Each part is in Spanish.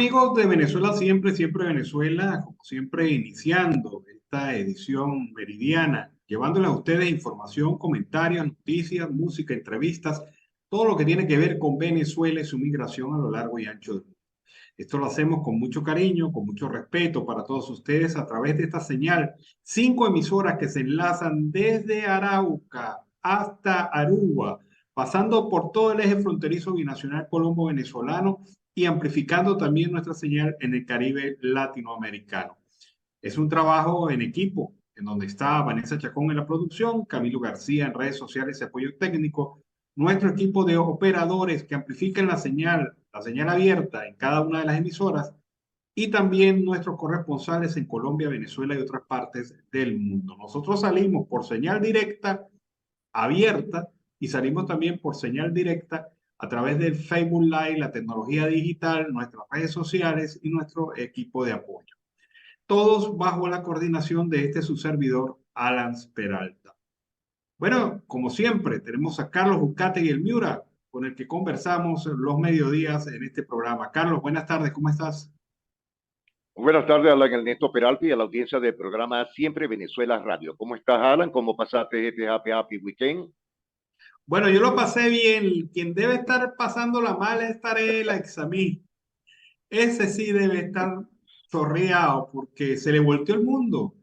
amigos de Venezuela Siempre, Siempre Venezuela, como siempre iniciando esta edición meridiana, llevándoles a ustedes información, comentarios, noticias, música, entrevistas, todo lo que tiene que ver con Venezuela y su migración a lo largo y ancho del mundo. Esto lo hacemos con mucho cariño, con mucho respeto para todos ustedes a través de esta señal. 5 emisoras que se enlazan desde Arauca hasta Aruba, pasando por todo el eje fronterizo binacional colombo-venezolano y amplificando también nuestra señal en el Caribe latinoamericano. Es un trabajo en equipo, en donde está Vanessa Chacón en la producción, Camilo García en redes sociales y apoyo técnico, nuestro equipo de operadores que amplifican la señal abierta en cada una de las emisoras, y también nuestros corresponsales en Colombia, Venezuela y otras partes del mundo. Nosotros salimos por señal directa, abierta, y salimos también por señal directa a través del Facebook Live, la tecnología digital, nuestras redes sociales y nuestro equipo de apoyo. Todos bajo la coordinación de su servidor, Alan Peralta. Bueno, como siempre, tenemos a Carlos Ucate y el Miura, con el que conversamos los mediodías en este programa. Carlos, buenas tardes, ¿cómo estás? Buenas tardes, Alan Ernesto Peralta y a la audiencia del programa Siempre Venezuela Radio. ¿Cómo estás, Alan? ¿Cómo pasaste este happy weekend? Bueno, yo lo pasé bien. Quien debe estar pasándola mal es Tarek Examí. Ese sí debe estar chorreado porque se le volteó el mundo.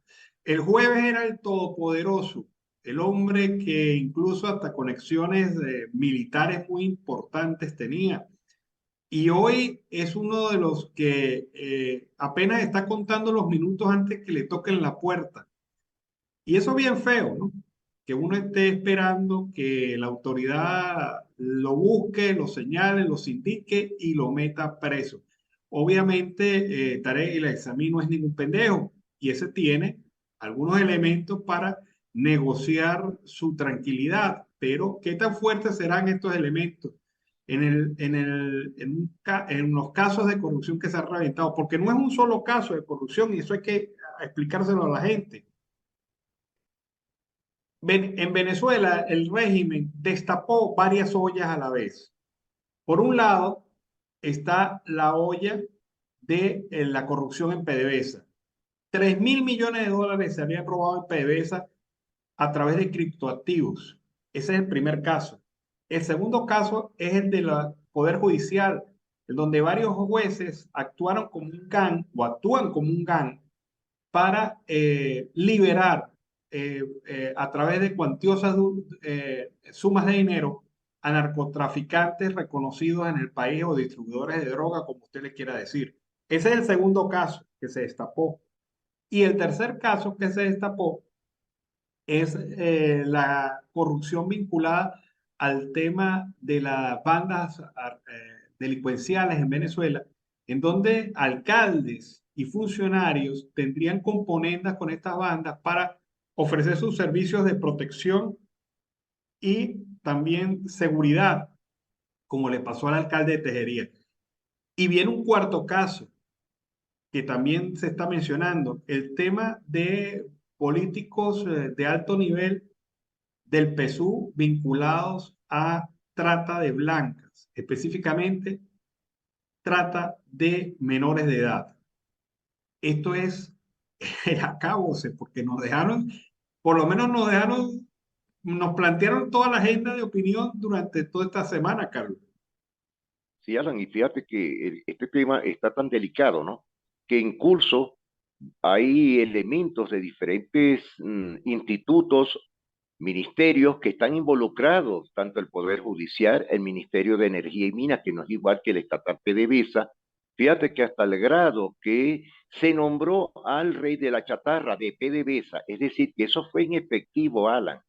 El jueves era el todopoderoso, el hombre que incluso hasta conexiones militares muy importantes tenía. Y hoy es uno de los que apenas está contando los minutos antes que le toquen la puerta. Y eso bien feo, ¿no? Que uno esté esperando que la autoridad lo busque, lo señale, lo indique y lo meta preso. Obviamente, Tarek El Aissami no es ningún pendejo y ese tiene algunos elementos para negociar su tranquilidad, pero ¿qué tan fuertes serán estos elementos en los casos de corrupción que se han reventado? Porque no es un solo caso de corrupción y eso hay que explicárselo a la gente. En Venezuela, el régimen destapó varias ollas a la vez. Por un lado, está la olla de la corrupción en PDVSA. 3.000 millones de dólares se habían robado en PDVSA a través de criptoactivos. Ese es el primer caso. El segundo caso es el del Poder Judicial, en donde varios jueces actuaron como un GAN o actúan como un GAN para liberar a través de cuantiosas sumas de dinero a narcotraficantes reconocidos en el país o distribuidores de droga, como usted le quiera decir. Ese es el segundo caso que se destapó. Y el tercer caso que se destapó es la corrupción vinculada al tema de las bandas delincuenciales en Venezuela, en donde alcaldes y funcionarios tendrían componendas con estas bandas para ofrecer sus servicios de protección y también seguridad, como le pasó al alcalde de Tejería. Y viene un cuarto caso que también se está mencionando, el tema de políticos de alto nivel del PSUV vinculados a trata de blancas, específicamente trata de menores de edad. Esto es el acabose, porque nos dejaron, por lo menos nos dejaron, nos plantearon toda la agenda de opinión durante toda esta semana, Carlos. Sí, Alan, y fíjate que este tema está tan delicado, ¿no? Que en curso hay elementos de diferentes institutos, ministerios que están involucrados, tanto el Poder Judicial, el Ministerio de Energía y Minas, que no es igual que el estatal PDVSA. Fíjate que hasta el grado que se nombró al rey de la chatarra de PDVSA, es decir, que eso fue en efectivo, Alan,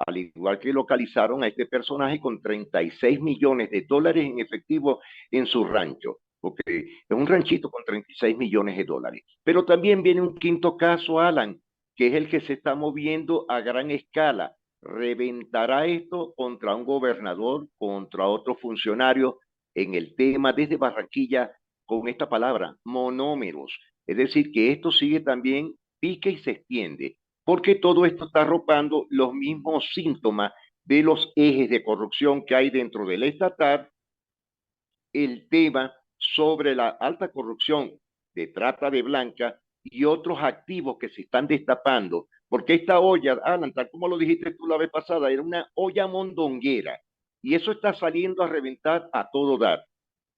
al igual que localizaron a este personaje con 36 millones de dólares en efectivo en su rancho, porque es un ranchito con 36 millones de dólares. Pero también viene un quinto caso, Alan, que es el que se está moviendo a gran escala. ¿Reventará esto contra un gobernador, contra otro funcionario en el tema desde Barranquilla con esta palabra, monómeros? Es decir, que esto sigue también, pique y se extiende, porque todo esto está arropando los mismos síntomas de los ejes de corrupción que hay dentro del estatal, el tema sobre la alta corrupción de trata de blanca y otros activos que se están destapando, porque esta olla, Alan, tal como lo dijiste tú la vez pasada, era una olla mondonguera y eso está saliendo a reventar a todo dar.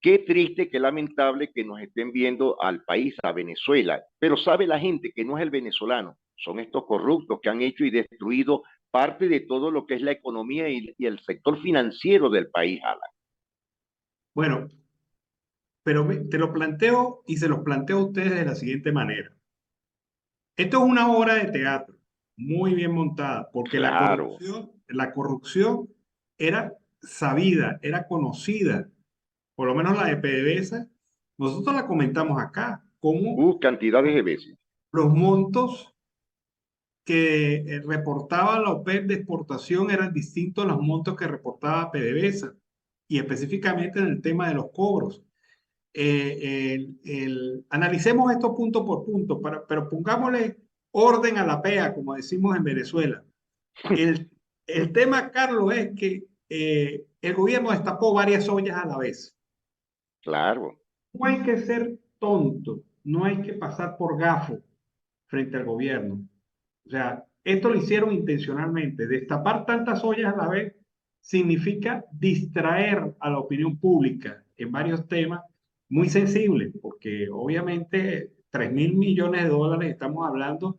Qué triste, qué lamentable que nos estén viendo al país, a Venezuela, pero sabe la gente que no es el venezolano, son estos corruptos que han hecho y destruido parte de todo lo que es la economía y el sector financiero del país, Alan. Bueno, pero te lo planteo y se los planteo a ustedes de la siguiente manera. Esto es una obra de teatro muy bien montada, porque Claro, la corrupción era sabida, era conocida, por lo menos la de PDVSA. Nosotros la comentamos acá, cómo cantidades de veces. los montos que reportaba la OPEP de exportación eran distintos a los montos que reportaba PDVSA, y específicamente en el tema de los cobros. Analicemos esto punto por punto, pero pongámosle orden a la PEA, como decimos en Venezuela. El, el tema, Carlos, es que el gobierno destapó varias ollas a la vez. Claro, No hay que ser tonto, no hay que pasar por gafo frente al gobierno. O sea, esto lo hicieron intencionalmente. Destapar tantas ollas a la vez significa distraer a la opinión pública en varios temas muy sensibles, porque obviamente 3.000 millones de dólares, estamos hablando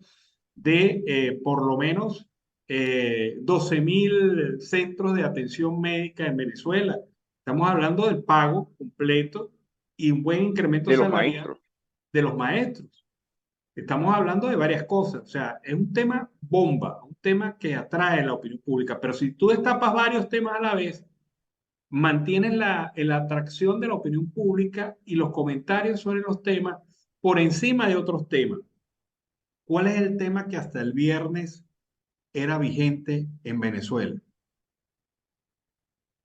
de por lo menos 12.000 centros de atención médica en Venezuela. Estamos hablando del pago completo y un buen incremento de los salarial maestros. de los maestros. Estamos hablando de varias cosas, o sea, es un tema bomba, un tema que atrae la opinión pública, pero si tú destapas varios temas a la vez, mantienes la atracción de la opinión pública y los comentarios sobre los temas por encima de otros temas. ¿Cuál es el tema que hasta el viernes era vigente en Venezuela?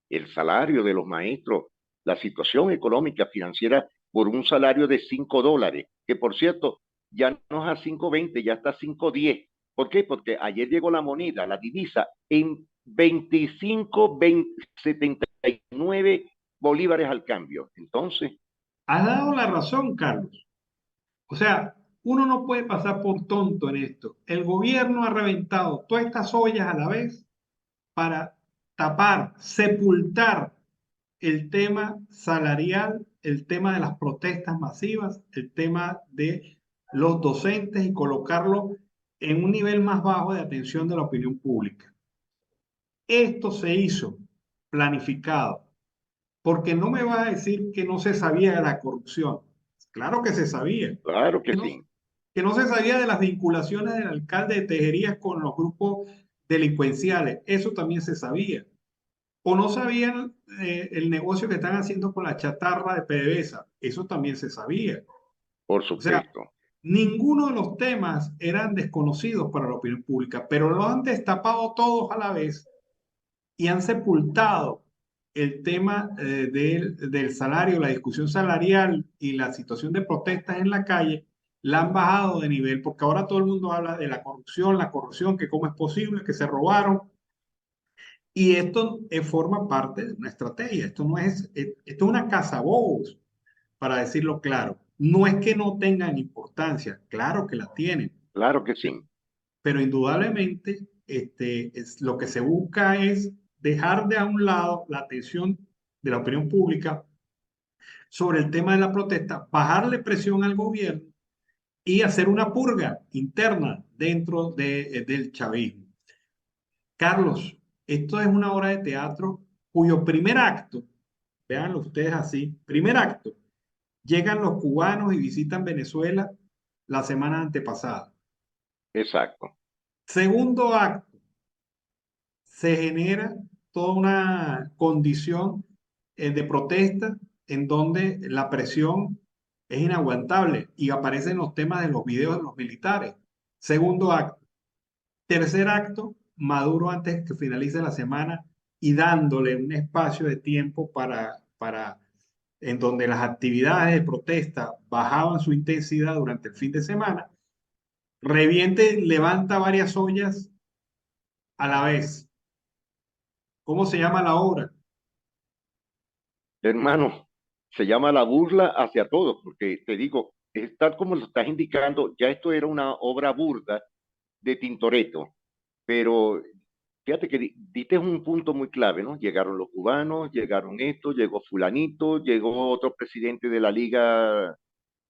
El salario de los maestros, la situación económica financiera por un salario de $5, que por cierto, ya no es a 5.20, ya está a 5.10. ¿Por qué? Porque ayer llegó la moneda, la divisa, en 25,79 bolívares al cambio. Entonces, Has dado la razón, Carlos. O sea, uno no puede pasar por tonto en esto. El gobierno ha reventado todas estas ollas a la vez para tapar, sepultar el tema salarial, el tema de las protestas masivas, el tema de los docentes y colocarlo en un nivel más bajo de atención de la opinión pública. Esto se hizo planificado, porque no me vas a decir que no se sabía de la corrupción. Claro que se sabía. claro que Que no, sí, que no se sabía de las vinculaciones del alcalde de Tejerías con los grupos delincuenciales. Eso también se sabía. O no sabían el negocio que están haciendo con la chatarra de PDVSA. Eso también se sabía. por O sea, supuesto. ninguno de los temas eran desconocidos para la opinión pública, pero lo han destapado todos a la vez y han sepultado el tema del salario, la discusión salarial y la situación de protestas en la calle, la han bajado de nivel, porque ahora todo el mundo habla de la corrupción, que cómo es posible, que se robaron. Y esto forma parte de una estrategia. Esto no es, esto es una cazabobos, para decirlo claro. No es que no tengan importancia, claro que la tienen, Claro que sí. pero indudablemente lo que se busca es dejar de a un lado la atención de la opinión pública sobre el tema de la protesta, bajarle presión al gobierno y hacer una purga interna dentro del chavismo. Carlos, esto es una obra de teatro cuyo primer acto, véanlo ustedes así, primer acto, llegan los cubanos y visitan Venezuela la semana antepasada. Exacto. Segundo acto, se genera toda una condición de protesta en donde la presión es inaguantable y aparecen los temas de los videos de los militares. Segundo acto. Tercer acto, Maduro antes que finalice la semana y dándole un espacio de tiempo para en donde las actividades de protesta bajaban su intensidad durante el fin de semana, reviente, levanta varias ollas a la vez. ¿Cómo se llama la obra? Hermano, se llama la burla hacia todos, porque te digo, es tal como lo estás indicando, ya esto era una obra burda de Tintoretto, pero fíjate que diste un punto muy clave, ¿no? Llegaron los cubanos, llegaron estos, llegó fulanito, llegó otro presidente de la liga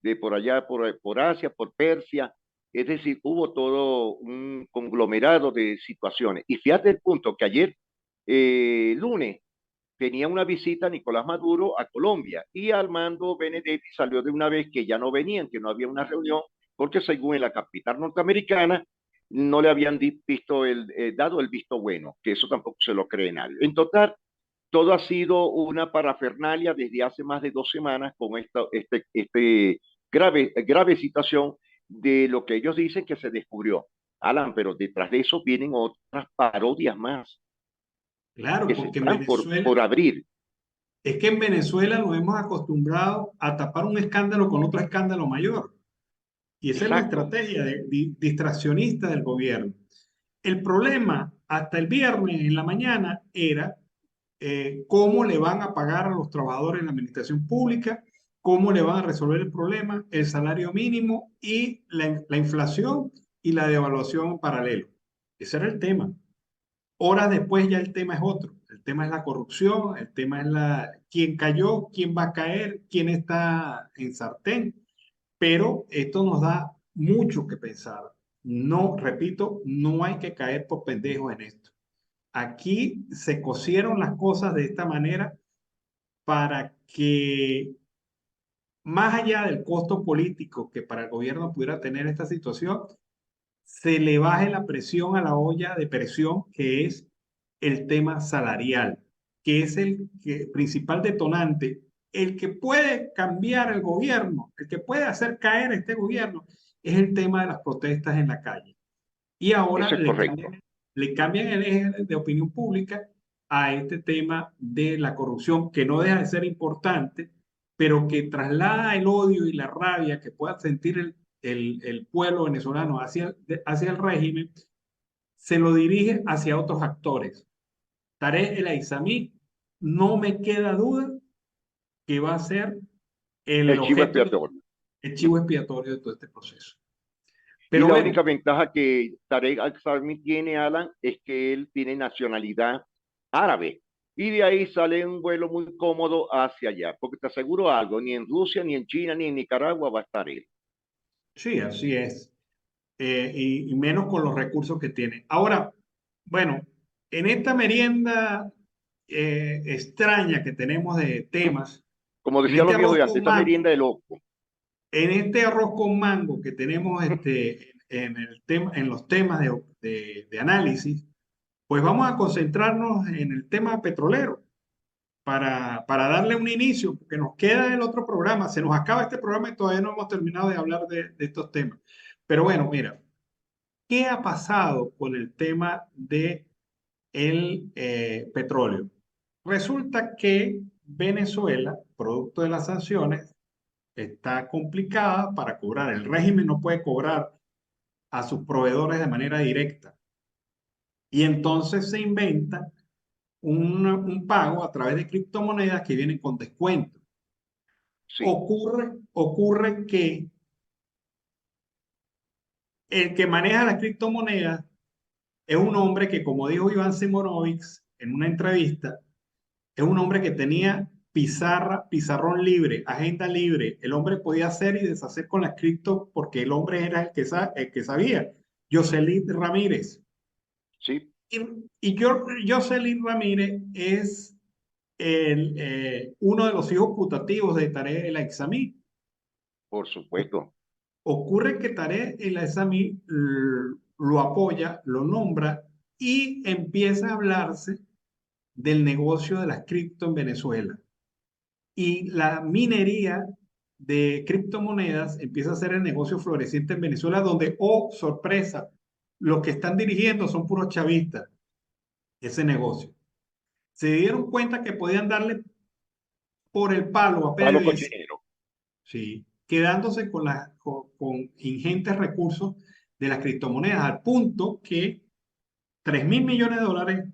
de por allá, por Asia, por Persia. Es decir, hubo todo un conglomerado de situaciones. Y fíjate el punto que ayer, lunes, tenía una visita Nicolás Maduro a Colombia y Armando Benedetti salió de una vez que ya no venían, que no había una reunión, porque según en la capital norteamericana no le habían dado el visto bueno, que eso tampoco se lo cree nadie. En total, todo ha sido una parafernalia desde hace más de 2 semanas con grave situación de lo que ellos dicen que se descubrió. Alan, pero detrás de eso vienen otras parodias más Claro, que se porque en están Venezuela, por abrir. es que en Venezuela nos hemos acostumbrado a tapar un escándalo con otro escándalo mayor. Y esa es la Exacto. estrategia distraccionista del gobierno. El problema hasta el viernes en la mañana era cómo le van a pagar a los trabajadores en la administración pública, cómo le van a resolver el problema, el salario mínimo y la inflación y la devaluación en paralelo. Ese era el tema. Horas después ya el tema es otro. El tema es la corrupción, el tema es quién cayó, quién va a caer, quién está en sartén. Pero esto nos da mucho que pensar. No, repito, no hay que caer por pendejos en esto. Aquí se cosieron las cosas de esta manera para que, más allá del costo político que para el gobierno pudiera tener esta situación, se le baje la presión a la olla de presión que es el tema salarial, que es principal detonante, el que puede cambiar el gobierno, el que puede hacer caer este gobierno, es el tema de las protestas en la calle. Y ahora Eso es correcto. le cambian el eje de opinión pública a este tema de la corrupción, que no deja de ser importante, pero que traslada el odio y la rabia que pueda sentir el pueblo venezolano hacia el régimen, se lo dirige hacia otros actores. Tarek El Aissami, no me queda duda que va a ser el El chivo objeto, expiatorio. el chivo Ujú. expiatorio de todo este proceso. Y Pero la bueno, única ventaja que Tarek Al-Sarmi tiene, Alan, es que él tiene nacionalidad árabe. Y de ahí sale un vuelo muy cómodo hacia allá. Porque te aseguro algo, ni en Rusia, ni en China, ni en Nicaragua va a estar él. sí, así es. Y menos con los recursos que tiene. Ahora, bueno, en esta merienda extraña que tenemos de temas, Como en decían este los viejos arroz de antes, con esta mango, merienda de loco. en este arroz con mango que tenemos en el tema, en los temas de análisis, pues vamos a concentrarnos en el tema petrolero para darle un inicio, porque nos queda el otro programa, se nos acaba este programa y todavía no hemos terminado de hablar de estos temas. Pero bueno, mira, ¿qué ha pasado con el tema de el petróleo? Resulta que Venezuela, producto de las sanciones, está complicada para cobrar. El régimen no puede cobrar a sus proveedores de manera directa. Y entonces se inventa un pago a través de criptomonedas que vienen con descuento. Sí, Ocurre que el que maneja las criptomonedas es un hombre que, como dijo Iván Simonovic en una entrevista, es un hombre que tenía pizarrón libre, agenda libre. El hombre podía hacer y deshacer con las cripto porque el hombre era el que sabía. Jocelyn Ramírez. sí, Y, Jocelyn Ramírez es uno de los hijos putativos de Tarek El Aissami. por supuesto. Ocurre que Tarek El Aissami lo apoya, lo nombra y empieza a hablarse del negocio de las cripto en Venezuela. Y la minería de criptomonedas empieza a ser el negocio floreciente en Venezuela, donde, oh, sorpresa, los que están dirigiendo son puros chavistas, ese negocio. Se dieron cuenta que podían darle por el palo a Palo PDVSA, cochinero. ¿sí? Quedándose con ingentes recursos de las criptomonedas, al punto que 3.000 millones de dólares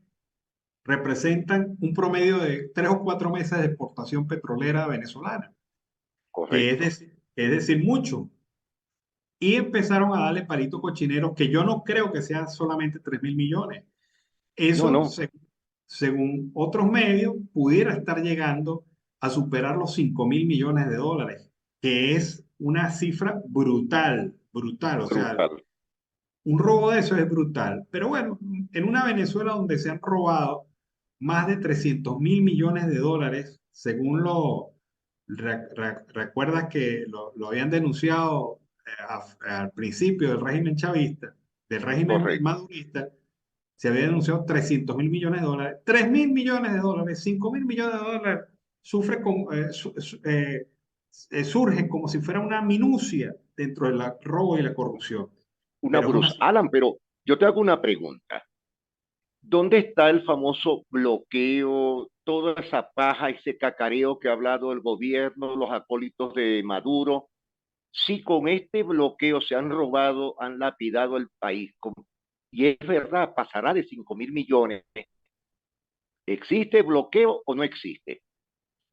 representan un promedio de 3 o 4 meses de exportación petrolera venezolana, correcto. es decir, mucho. Y empezaron a darle palito cochinero, que yo no creo que sean solamente 3.000 millones. No, Eso, no, según otros medios, pudiera estar llegando a superar los 5.000 millones de dólares, que es una cifra brutal, brutal. O sea, brutal. un robo de eso es brutal. Pero bueno, en una Venezuela donde se han robado más de 300.000 millones de dólares, según recuerdas que lo habían denunciado al principio del régimen chavista, del régimen Correcto. madurista, se había denunciado 300.000 millones de dólares, 3.000 millones de dólares, 5.000 millones de dólares, sufre con, surge como si fuera una minucia dentro del robo y la corrupción, Una pero es una Bruce cifra. Alan, pero yo te hago una pregunta. ¿Dónde está el famoso bloqueo, toda esa paja, ese cacareo que ha hablado el gobierno, los acólitos de Maduro? Si con este bloqueo se han robado, han lapidado el país, y es verdad, pasará de 5.000 millones. ¿Existe bloqueo o no existe?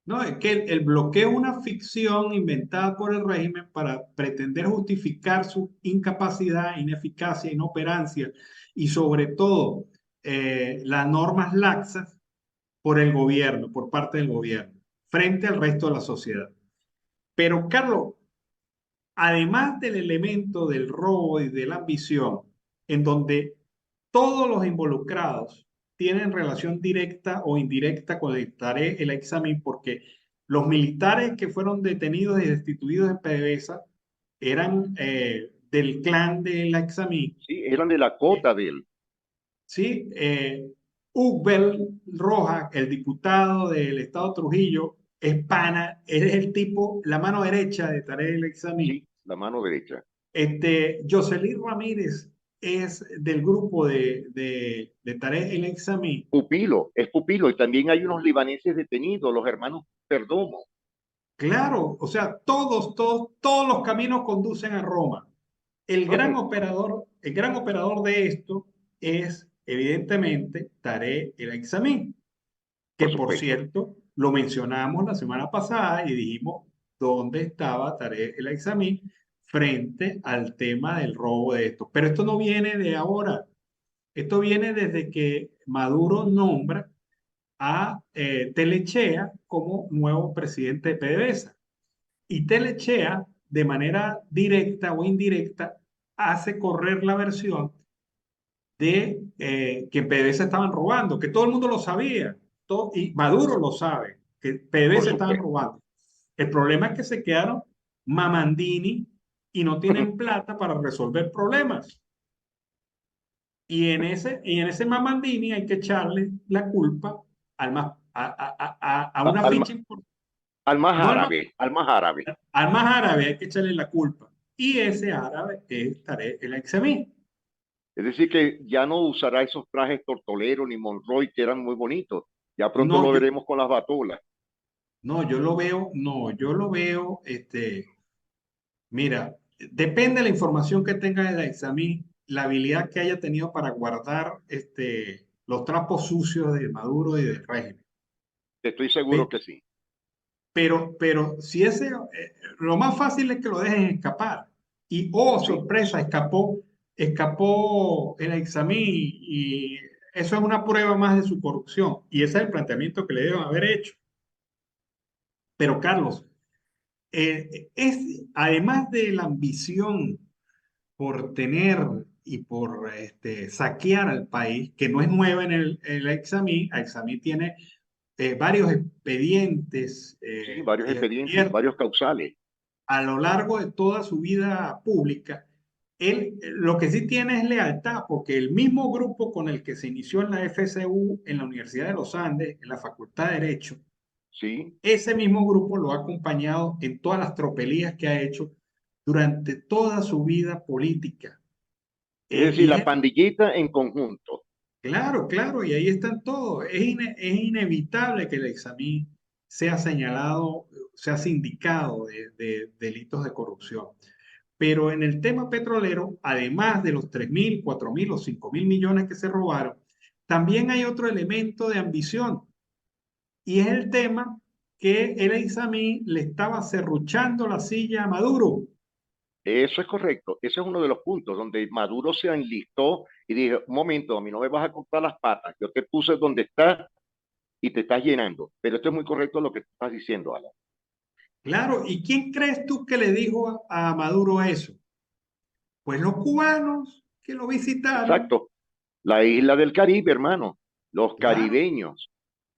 No, es que el bloqueo es una ficción inventada por el régimen para pretender justificar su incapacidad, ineficacia, inoperancia y sobre todo las normas laxas por el gobierno, por parte del gobierno, frente al resto de la sociedad. Pero, Carlos, además del elemento del robo y de la ambición, en donde todos los involucrados tienen relación directa o indirecta con el Tarek el examen, porque los militares que fueron detenidos y destituidos en PDVSA eran del clan del examen. Sí, eran de la cota de él. ¿Sí? Ubel Rojas, el diputado del estado Trujillo, es pana, es el tipo, la mano derecha de Tarek el examen. Sí, la mano derecha. Jocelyn Ramírez es del grupo de Tarek el examen. Pupilo, es pupilo. Y también hay unos libaneses detenidos, los hermanos Perdomo. Claro, o sea, todos los caminos conducen a Roma. Correcto, El gran operador de esto es, evidentemente, Tarek el examen, que por por supuesto. cierto lo mencionamos la semana pasada y dijimos dónde estaba Tarek el examen frente al tema del robo de esto. Pero esto no viene de ahora, esto viene desde que Maduro nombra a Telechea como nuevo presidente de PDVSA. Y Telechea, de manera directa o indirecta, hace correr la versión de que PDVSA estaban robando, que todo el mundo lo sabía, y Maduro lo sabe, que Por PDVSA estaban supuesto. robando. El problema es que se quedaron mamandini y no tienen plata para resolver problemas. Y en ese mamandini hay que echarle la culpa al más, a una Al, ficha, al más no al más, árabe, al más árabe. al más árabe hay que echarle la culpa. Y ese árabe es Tarek el Exemí. Es decir, que ya no usará esos trajes tortoleros ni Monroy que eran muy bonitos. Ya pronto No, lo veremos con las batolas. yo lo veo, no, yo lo veo, mira, depende de la información que tenga el Examí, la habilidad que haya tenido para guardar los trapos sucios de Maduro y del régimen. Estoy seguro Pe- que sí. pero si lo más fácil es que lo dejen escapar. Y, oh, Sí, sorpresa, escapó el Examí y eso es una prueba más de su corrupción. Y ese es el planteamiento que le deben haber hecho. Pero, Carlos, además de la ambición por tener y por saquear al país, que no es nueva en el Examí. Examí tiene varios expedientes sí, varios expedientes, abiertos varios causales. a lo largo de toda su vida pública. Él lo que sí tiene es lealtad, porque el mismo grupo con el que se inició en la FCU, en la Universidad de los Andes, en la Facultad de Derecho, Sí, ese mismo grupo lo ha acompañado en todas las tropelías que ha hecho durante toda su vida política. es decir, Y la pandillita en conjunto. claro, claro, y ahí están todos. Es inevitable que el examen sea señalado, sea sindicado de delitos de corrupción. Pero en el tema petrolero, además de los 3.000, 4.000 o 5.000 millones que se robaron, también hay otro elemento de ambición y es el tema que el Aizami le estaba serruchando la silla a Maduro. Eso es correcto. Ese es uno de los puntos donde Maduro se enlistó y dijo, un momento, a mí no me vas a cortar las patas, yo te puse donde estás y te estás llenando. Pero esto es muy correcto lo que estás diciendo, Alan. Claro, ¿y quién crees tú que le dijo a Maduro eso? Pues los cubanos que lo visitaron. Exacto. La isla del Caribe, hermano. Los Claro. caribeños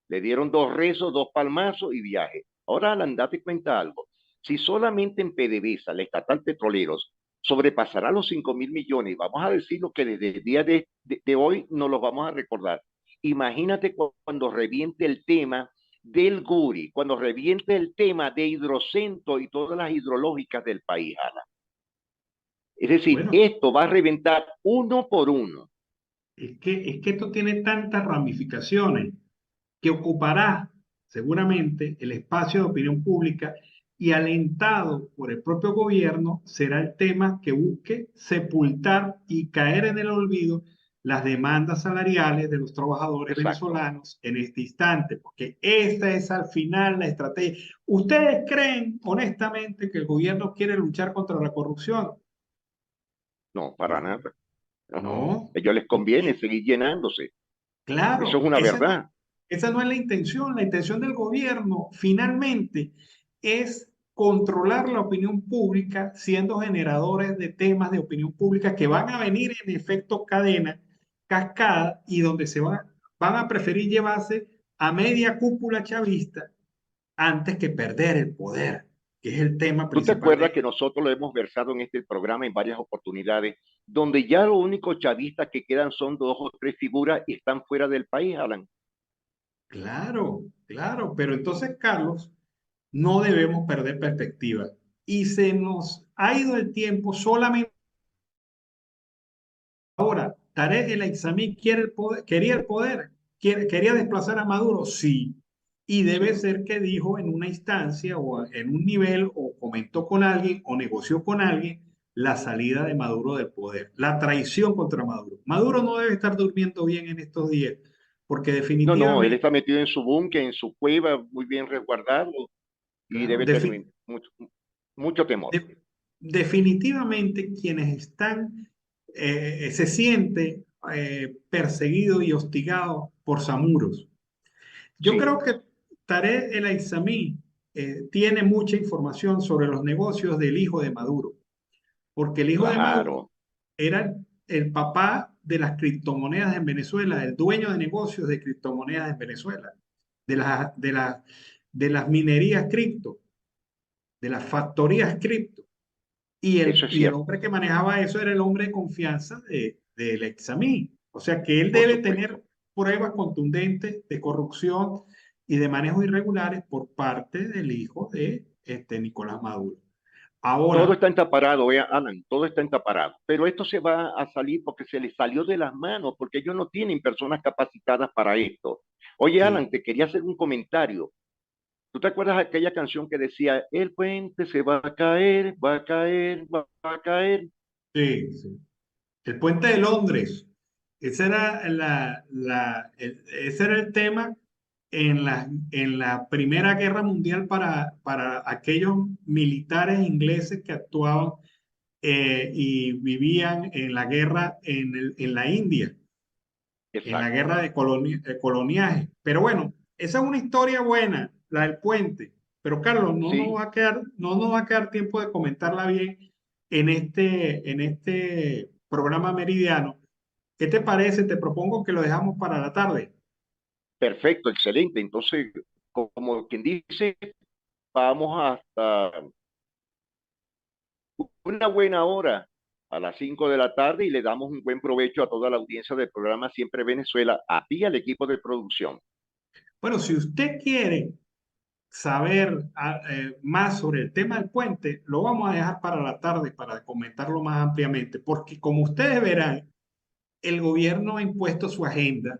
le dieron 2 rezos, 2 palmazos y viaje. Ahora, Alan, date cuenta algo. Si solamente en PDVSA, la estatal Petroleros, sobrepasará los 5.000 millones, vamos a decirlo que desde el día de hoy no los vamos a recordar. Imagínate cuando reviente el tema del Guri, cuando reviente el tema de Hidrocentro y todas las hidrológicas del país, Alan. Es decir, Bueno, esto va a reventar uno por uno. es que esto tiene tantas ramificaciones que ocupará seguramente el espacio de opinión pública y alentado por el propio gobierno será el tema que busque sepultar y caer en el olvido las demandas salariales de los trabajadores Exacto. venezolanos en este instante, porque esta es al final la estrategia. ¿Ustedes creen honestamente que el gobierno quiere luchar contra la corrupción? No, para No, nada. No, no. no, A ellos les no. conviene seguir llenándose. Eso es Claro, una verdad. esa no es la intención. La intención del gobierno finalmente es controlar la opinión pública, siendo generadores de temas de opinión pública que van a venir en efecto cadena, cascada, y donde van a preferir llevarse a media cúpula chavista antes que perder el poder, que es el tema ¿Tú te principal de acuerdas que ellos. nosotros lo hemos versado en este programa en varias oportunidades, donde ya lo único chavistas que quedan son 2 o 3 figuras y están fuera del país, Alan? Claro, claro, pero entonces, Carlos, no debemos perder perspectiva. Y se nos ha ido el tiempo solamente ahora. Tarek el Aizami quiere el poder, quería el poder, quería desplazar a Maduro, sí. Y debe Sí. ser que dijo en una instancia o en un nivel o comentó con alguien o negoció con alguien la salida de Maduro del poder, la traición contra Maduro. Maduro no debe estar durmiendo bien en estos días, porque No, no, él definitivamente, está metido en su búnker, en su cueva, muy bien resguardado y claro, debe tener mucho, mucho temor. de- definitivamente quienes están, se siente perseguido y hostigado por Samuros. Yo Sí, creo que Tarek El Aizami tiene mucha información sobre los negocios del hijo de Maduro, porque el hijo de Maduro claro, era el papá de las criptomonedas en Venezuela, el dueño de negocios de criptomonedas en Venezuela, de las minerías cripto, de las factorías cripto. Y eso el, es y el cierto, hombre que manejaba eso era el hombre de confianza del examín. O sea que él por debe tener supuesto. pruebas contundentes de corrupción y de manejos irregulares por parte del hijo de Nicolás Maduro. Todo Ahora, está entaparado, Alan, todo está entaparado. Pero esto se va a salir porque se les salió de las manos, porque ellos no tienen personas capacitadas para esto. Oye, sí, Alan, te quería hacer un comentario. ¿Tú te acuerdas de aquella canción que decía, el puente se va a caer, va a caer, va a caer? sí, sí. El puente de Londres, ese era el tema en la Primera Guerra Mundial para aquellos militares ingleses que actuaban y vivían en la guerra en la India, en la Exacto. guerra de coloniaje. Pero bueno, esa es una historia buena, la del puente. Pero Carlos, Sí, no nos va a quedar tiempo de comentarla bien en este programa meridiano. ¿Qué te parece? Te propongo que lo dejamos para la tarde. perfecto, excelente. Entonces, como quien dice, vamos hasta una buena hora a las 5 de la tarde y le damos un buen provecho a toda la audiencia del programa Siempre Venezuela, a ti y al equipo de producción. Bueno, si usted quiere saber más sobre el tema del puente, lo vamos a dejar para la tarde para comentarlo más ampliamente, porque como ustedes verán, el gobierno ha impuesto su agenda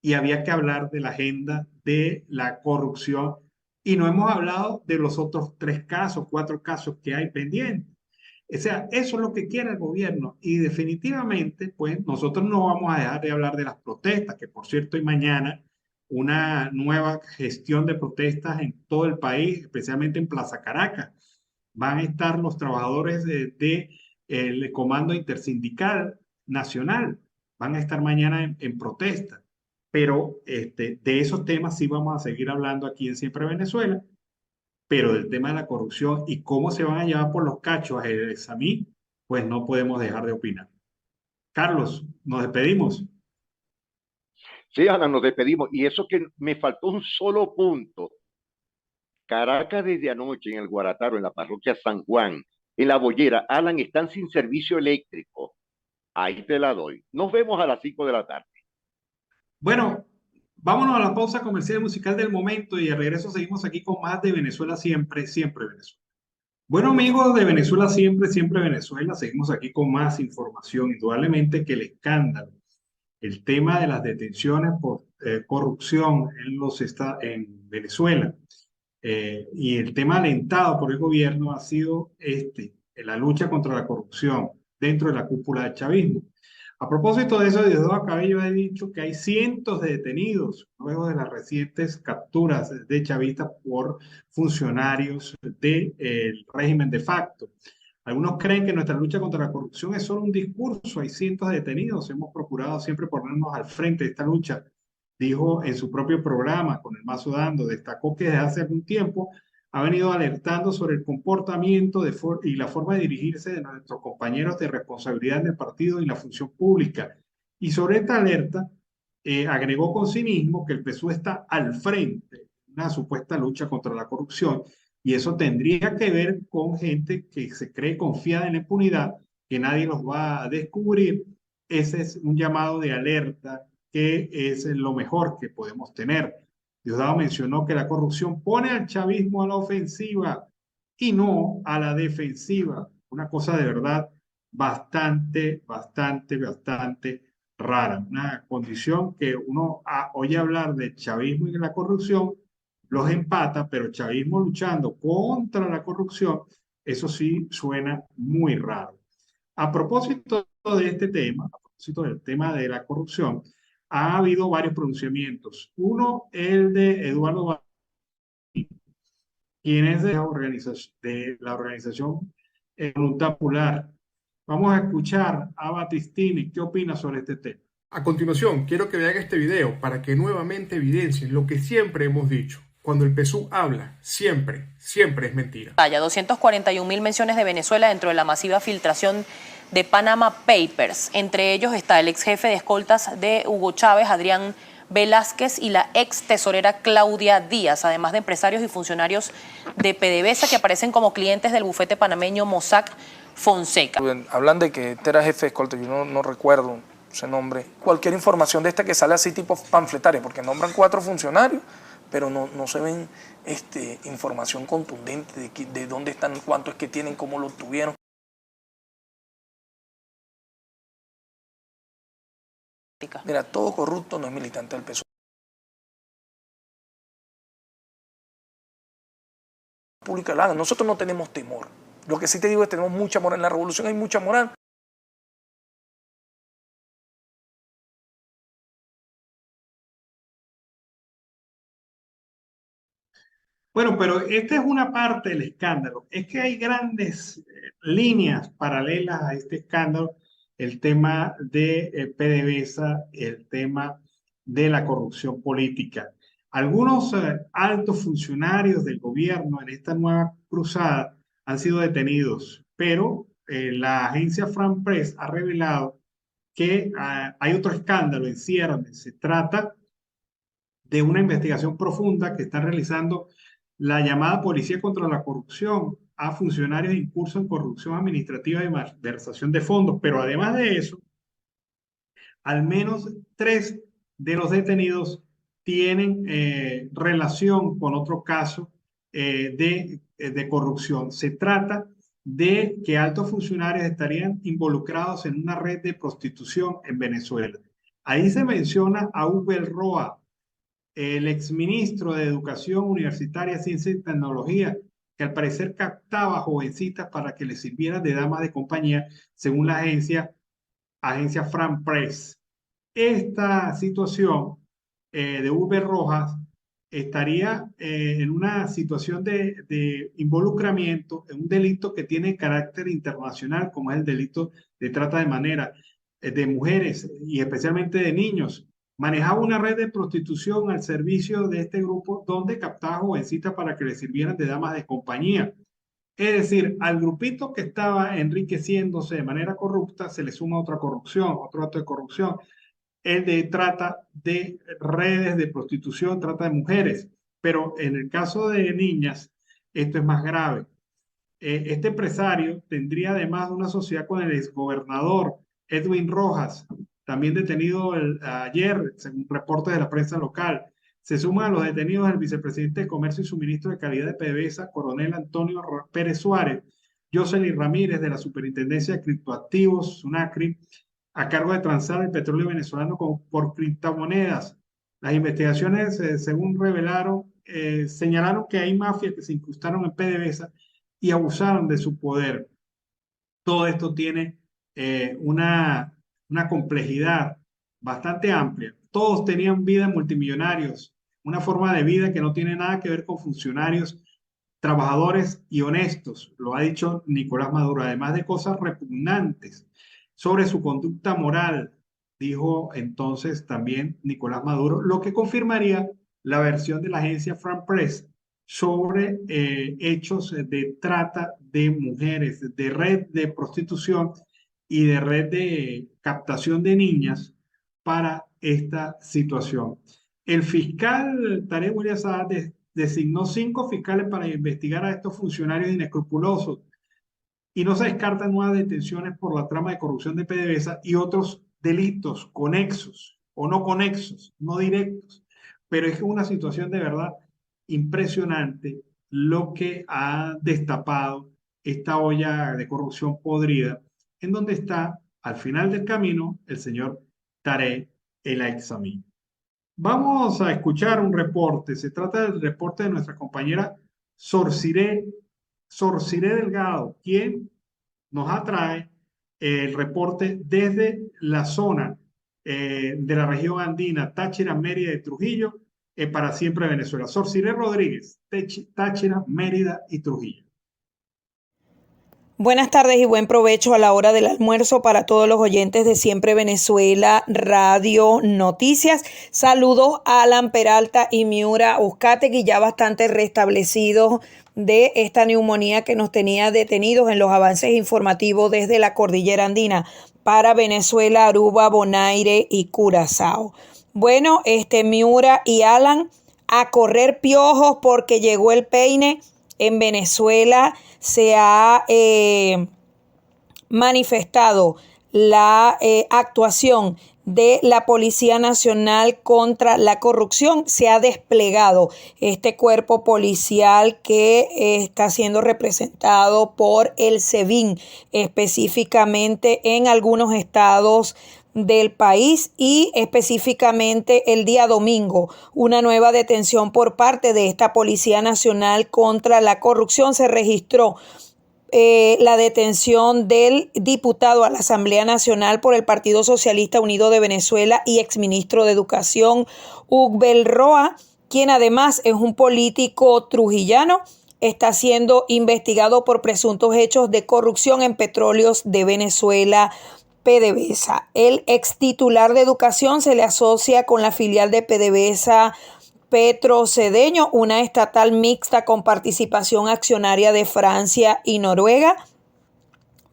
y había que hablar de la agenda de la corrupción y no hemos hablado de los otros 3 casos, 4 casos que hay pendientes. O sea, eso es lo que quiere el gobierno y definitivamente, pues nosotros no vamos a dejar de hablar de las protestas, que por cierto, y mañana una nueva gestión de protestas en todo el país, especialmente en Plaza Caracas. Van a estar los trabajadores el Comando Intersindical Nacional, van a estar mañana en protesta. Pero de esos temas sí vamos a seguir hablando aquí en Siempre Venezuela, pero del tema de la corrupción y cómo se van a llevar por los cachos a Examí, pues no podemos dejar de opinar. Carlos, nos despedimos. Sí, Ana, nos despedimos. Y eso que me faltó un solo punto. Caracas desde anoche en el Guarataro, en la parroquia San Juan, en la Boyera, Alan, están sin servicio eléctrico. Ahí te la doy. Nos vemos a las 5 de la tarde. Bueno, vámonos a la pausa comercial musical del momento y de regreso seguimos aquí con más de Venezuela siempre, siempre Venezuela. Bueno, amigos de Venezuela siempre, siempre Venezuela, seguimos aquí con más información. Indudablemente que el escándalo, el tema de las detenciones por corrupción en Venezuela y el tema alentado por el gobierno ha sido la lucha contra la corrupción dentro de la cúpula del chavismo. A propósito de eso, Diosdado Cabello ha dicho que hay cientos de detenidos luego de las recientes capturas de chavistas por funcionarios del régimen de facto. Algunos creen que nuestra lucha contra la corrupción es solo un discurso, hay cientos de detenidos, hemos procurado siempre ponernos al frente de esta lucha, dijo en su propio programa con el Mazo Dando, destacó que desde hace algún tiempo ha venido alertando sobre el comportamiento y la forma de dirigirse de nuestros compañeros de responsabilidad en el partido y la función pública. Y sobre esta alerta, agregó con cinismo que el PSUV está al frente de una supuesta lucha contra la corrupción y eso tendría que ver con gente que se cree confiada en la impunidad, que nadie los va a descubrir. Ese es un llamado de alerta que es lo mejor que podemos tener. Diosdado mencionó que la corrupción pone al chavismo a la ofensiva y no a la defensiva. Una cosa de verdad bastante rara. Una condición que uno oye hablar de chavismo y de la corrupción, los empata, pero chavismo luchando contra la corrupción, eso sí suena muy raro. A propósito de este tema, a propósito del tema de la corrupción, ha habido varios pronunciamientos. Uno, el de Eduardo Batista, quien es de la organización Voluntad Popular. Vamos a escuchar a Batistini. ¿Qué opina sobre este tema? A continuación, quiero que vean este video para que nuevamente evidencien lo que siempre hemos dicho. Cuando el PSUV habla, siempre es mentira. 241.000 menciones de Venezuela dentro de la masiva filtración de Panama Papers. Entre ellos está el ex jefe de escoltas de Hugo Chávez, Adrián Velázquez, y la ex tesorera Claudia Díaz, además de empresarios y funcionarios de PDVSA que aparecen como clientes del bufete panameño Mossack Fonseca. Hablan de que era jefe de escolta, yo no recuerdo ese nombre. Cualquier información de esta que sale así tipo panfletaria, porque nombran 4 funcionarios, pero no se ven información contundente de dónde están, cuánto es que tienen, cómo lo obtuvieron. Mira, todo corrupto no es militante del PSUV. Nosotros no tenemos temor. Lo que sí te digo es que tenemos mucha moral. En la revolución hay mucha moral. Bueno, pero esta es una parte del escándalo. Es que hay grandes líneas paralelas a este escándalo, el tema de PDVSA, el tema de la corrupción política. Algunos altos funcionarios del gobierno en esta nueva cruzada han sido detenidos, pero la agencia Fran Press ha revelado que hay otro escándalo en ciernes. Se trata de una investigación profunda que está realizando la llamada Policía contra la Corrupción a funcionarios incursos en corrupción administrativa y malversación de fondos. Pero además de eso, al menos 3 de los detenidos tienen relación con otro caso de corrupción. Se trata de que altos funcionarios estarían involucrados en una red de prostitución en Venezuela. Ahí se menciona a Ubel Roa, el exministro de Educación Universitaria, Ciencia y Tecnología, que al parecer captaba jovencitas para que le sirvieran de damas de compañía, según la agencia Fran Press. Esta situación de Uber Rojas estaría en una situación de involucramiento en un delito que tiene carácter internacional, como es el delito de trata de mujeres y especialmente de niños. Manejaba una red de prostitución al servicio de este grupo donde captaba jovencitas para que le sirvieran de damas de compañía. Es decir, al grupito que estaba enriqueciéndose de manera corrupta se le suma otra corrupción, otro acto de corrupción, el de trata de redes de prostitución, trata de mujeres. Pero en el caso de niñas, esto es más grave. Este empresario tendría además una sociedad con el exgobernador Edwin Rojas, también detenido ayer, según reportes de la prensa local. Se suman a los detenidos el vicepresidente de Comercio y Suministro de Calidad de PDVSA, coronel Antonio Pérez Suárez, Jocelyn Ramírez de la Superintendencia de Criptoactivos, SUNACRI, a cargo de transar el petróleo venezolano por criptomonedas. Las investigaciones, según revelaron, señalaron que hay mafias que se incrustaron en PDVSA y abusaron de su poder. Todo esto tiene una complejidad bastante amplia. Todos tenían vida multimillonarios, una forma de vida que no tiene nada que ver con funcionarios, trabajadores y honestos, lo ha dicho Nicolás Maduro, además de cosas repugnantes sobre su conducta moral, dijo entonces también Nicolás Maduro, lo que confirmaría la versión de la agencia Fran Press sobre hechos de trata de mujeres, de red de prostitución y de red de captación de niñas para esta situación. El fiscal Tarek William Saad designó 5 fiscales para investigar a estos funcionarios inescrupulosos y no se descartan nuevas detenciones por la trama de corrupción de PDVSA y otros delitos conexos o no conexos, no directos. Pero es una situación de verdad impresionante lo que ha destapado esta olla de corrupción podrida, en donde está al final del camino el señor Tarek El Aissami. Vamos a escuchar un reporte. Se trata del reporte de nuestra compañera Sorciré Delgado, quien nos atrae el reporte desde la zona de la región andina, Táchira, Mérida y Trujillo, para siempre Venezuela. Sorciré Rodríguez, Táchira, Mérida y Trujillo. Buenas tardes y buen provecho a la hora del almuerzo para todos los oyentes de Siempre Venezuela Radio Noticias. Saludos a Alan Peralta y Miura Uzcategui, ya bastante restablecidos de esta neumonía que nos tenía detenidos en los avances informativos desde la cordillera andina para Venezuela, Aruba, Bonaire y Curazao. Bueno, Miura y Alan, a correr piojos porque llegó el peine. En Venezuela se ha manifestado la actuación de la Policía Nacional contra la corrupción. Se ha desplegado este cuerpo policial que está siendo representado por el SEBIN, específicamente en algunos estados del país, y específicamente el día domingo una nueva detención por parte de esta Policía Nacional contra la corrupción. Se registró la detención del diputado a la Asamblea Nacional por el Partido Socialista Unido de Venezuela y exministro de Educación, Ugbel Roa, quien además es un político trujillano. Está siendo investigado por presuntos hechos de corrupción en Petróleos de Venezuela, PDVSA. El ex titular de Educación se le asocia con la filial de PDVSA Petrocedeño, una estatal mixta con participación accionaria de Francia y Noruega.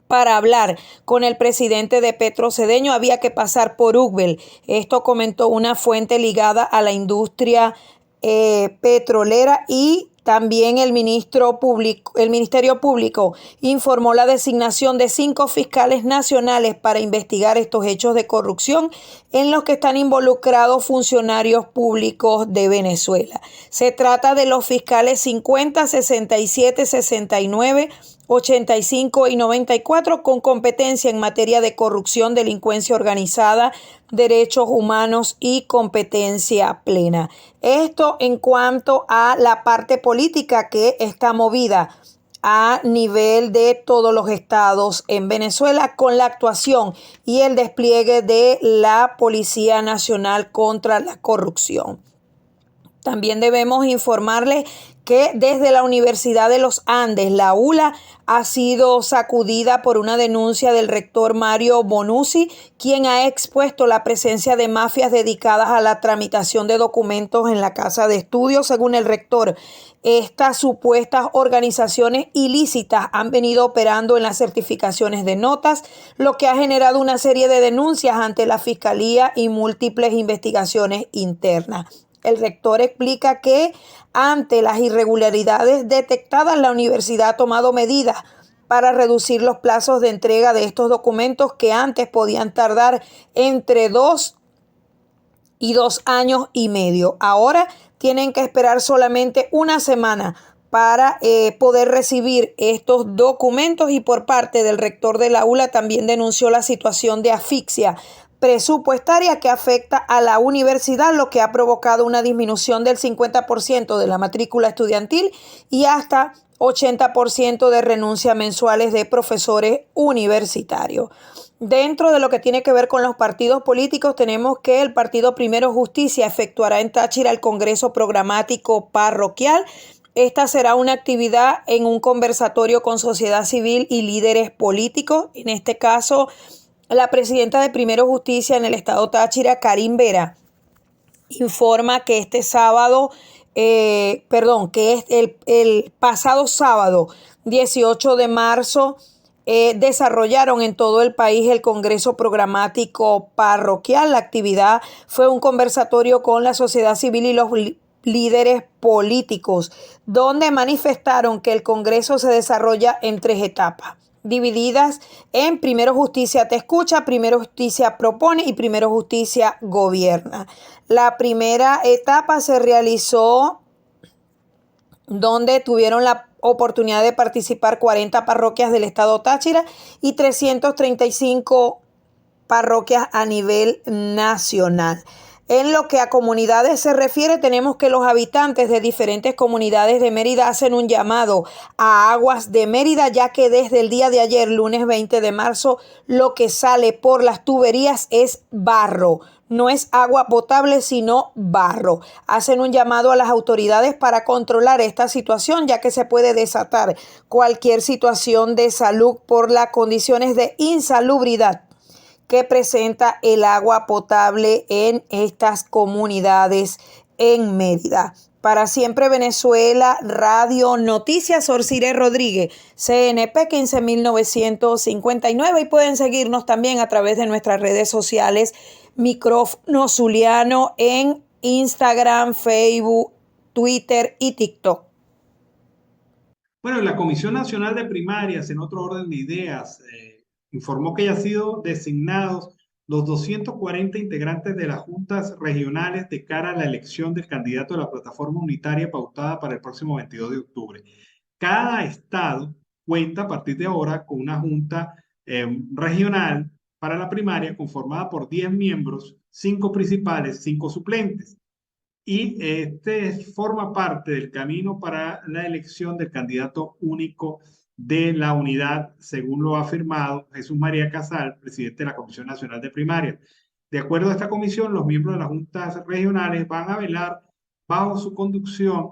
Para hablar con el presidente de Petrocedeño había que pasar por Ugbel. Esto comentó una fuente ligada a la industria petrolera, y también el Ministerio Público informó la designación de 5 fiscales nacionales para investigar estos hechos de corrupción en los que están involucrados funcionarios públicos de Venezuela. Se trata de los fiscales 50, 67, 69, 85 y 94 con competencia en materia de corrupción, delincuencia organizada, derechos humanos y competencia plena. Esto en cuanto a la parte política que está movida a nivel de todos los estados en Venezuela con la actuación y el despliegue de la Policía Nacional contra la Corrupción. También debemos informarles que desde la Universidad de los Andes, la ULA, ha sido sacudida por una denuncia del rector Mario Bonucci, quien ha expuesto la presencia de mafias dedicadas a la tramitación de documentos en la casa de estudios. Según el rector, estas supuestas organizaciones ilícitas han venido operando en las certificaciones de notas, lo que ha generado una serie de denuncias ante la Fiscalía y múltiples investigaciones internas. El rector explica que ante las irregularidades detectadas, la universidad ha tomado medidas para reducir los plazos de entrega de estos documentos que antes podían tardar entre 2 y 2 años y medio. Ahora tienen que esperar solamente una semana para poder recibir estos documentos, y por parte del rector de la ULA también denunció la situación de asfixia presupuestaria que afecta a la universidad, lo que ha provocado una disminución del 50% de la matrícula estudiantil y hasta 80% de renuncias mensuales de profesores universitarios. Dentro de lo que tiene que ver con los partidos políticos, tenemos que el Partido Primero Justicia efectuará en Táchira el Congreso Programático Parroquial. Esta será una actividad en un conversatorio con sociedad civil y líderes políticos. En este caso, la presidenta de Primero Justicia en el estado Táchira, Karin Vera, informa que este sábado, que es el pasado sábado 18 de marzo, desarrollaron en todo el país el Congreso Programático Parroquial. La actividad fue un conversatorio con la sociedad civil y los líderes políticos, donde manifestaron que el Congreso se desarrolla en 3 etapas, divididas en Primero Justicia te escucha, Primero Justicia propone y Primero Justicia gobierna. La primera etapa se realizó donde tuvieron la oportunidad de participar 40 parroquias del estado Táchira y 335 parroquias a nivel nacional. En lo que a comunidades se refiere, tenemos que los habitantes de diferentes comunidades de Mérida hacen un llamado a Aguas de Mérida, ya que desde el día de ayer, lunes 20 de marzo, lo que sale por las tuberías es barro. No es agua potable, sino barro. Hacen un llamado a las autoridades para controlar esta situación, ya que se puede desatar cualquier situación de salud por las condiciones de insalubridad que presenta el agua potable en estas comunidades en Mérida. Para Siempre Venezuela, Radio Noticias, Orcire Rodríguez, CNP 15959, y pueden seguirnos también a través de nuestras redes sociales, Micrófono Zuliano en Instagram, Facebook, Twitter y TikTok. Bueno, la Comisión Nacional de Primarias, en otro orden de ideas, informó que ya han sido designados los 240 integrantes de las juntas regionales de cara a la elección del candidato de la plataforma unitaria pautada para el próximo 22 de octubre. Cada estado cuenta a partir de ahora con una junta regional para la primaria conformada por 10 miembros, 5 principales, 5 suplentes. Y este forma parte del camino para la elección del candidato único de la unidad, según lo ha afirmado Jesús María Casal, presidente de la Comisión Nacional de Primarias. De acuerdo a esta comisión, los miembros de las juntas regionales van a velar bajo su conducción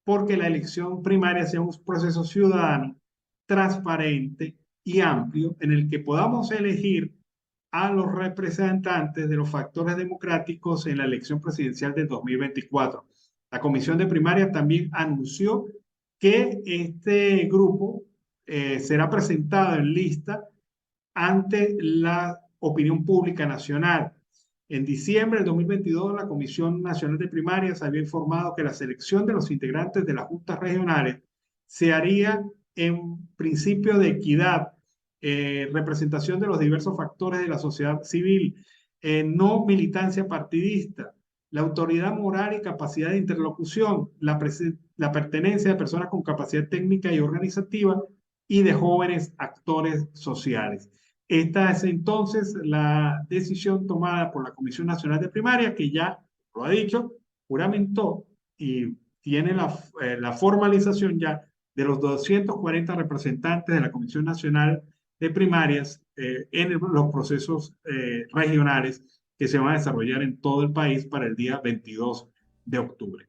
porque la elección primaria sea un proceso ciudadano, transparente y amplio, en el que podamos elegir a los representantes de los factores democráticos en la elección presidencial del 2024. La Comisión de Primarias también anunció que este grupo será presentado en lista ante la opinión pública nacional. En diciembre del 2022, la Comisión Nacional de Primarias había informado que la selección de los integrantes de las juntas regionales se haría en principio de equidad, representación de los diversos factores de la sociedad civil, no militancia partidista, la autoridad moral y capacidad de interlocución, la pertenencia de personas con capacidad técnica y organizativa, y de jóvenes actores sociales. Esta es entonces la decisión tomada por la Comisión Nacional de Primaria, que ya lo ha dicho, juramentó y tiene la formalización ya de los 240 representantes de la Comisión Nacional de Primarias en los procesos regionales que se van a desarrollar en todo el país para el día 22 de octubre.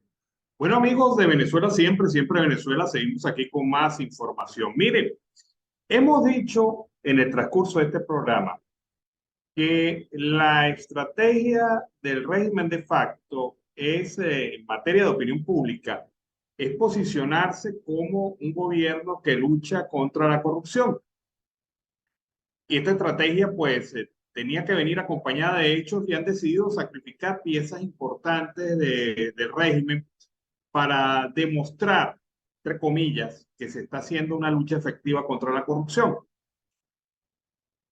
Bueno, amigos de Venezuela, siempre Venezuela, seguimos aquí con más información. Miren, hemos dicho en el transcurso de este programa que la estrategia del régimen de facto es, en materia de opinión pública, es posicionarse como un gobierno que lucha contra la corrupción. Y esta estrategia, pues, tenía que venir acompañada de hechos y han decidido sacrificar piezas importantes del régimen para demostrar, entre comillas, que se está haciendo una lucha efectiva contra la corrupción.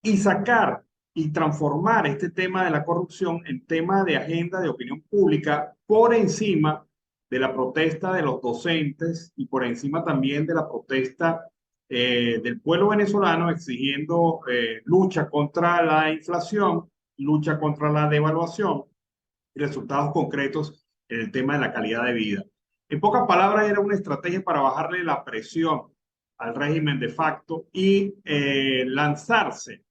Y sacar y transformar este tema de la corrupción en tema de agenda de opinión pública por encima de la protesta de los docentes y por encima también de la protesta del pueblo venezolano exigiendo lucha contra la inflación, lucha contra la devaluación y resultados concretos en el tema de la calidad de vida. En pocas palabras, era una estrategia para bajarle la presión al régimen de facto y lanzarse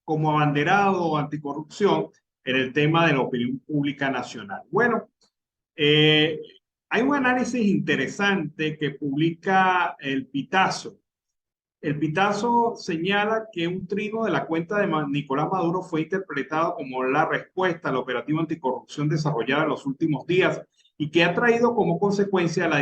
como abanderado anticorrupción en el tema de la opinión pública nacional. Bueno, hay un análisis interesante que publica el Pitazo. El Pitazo señala que un trino de la cuenta de Nicolás Maduro fue interpretado como la respuesta al operativo anticorrupción desarrollado en los últimos días y que ha traído como consecuencia la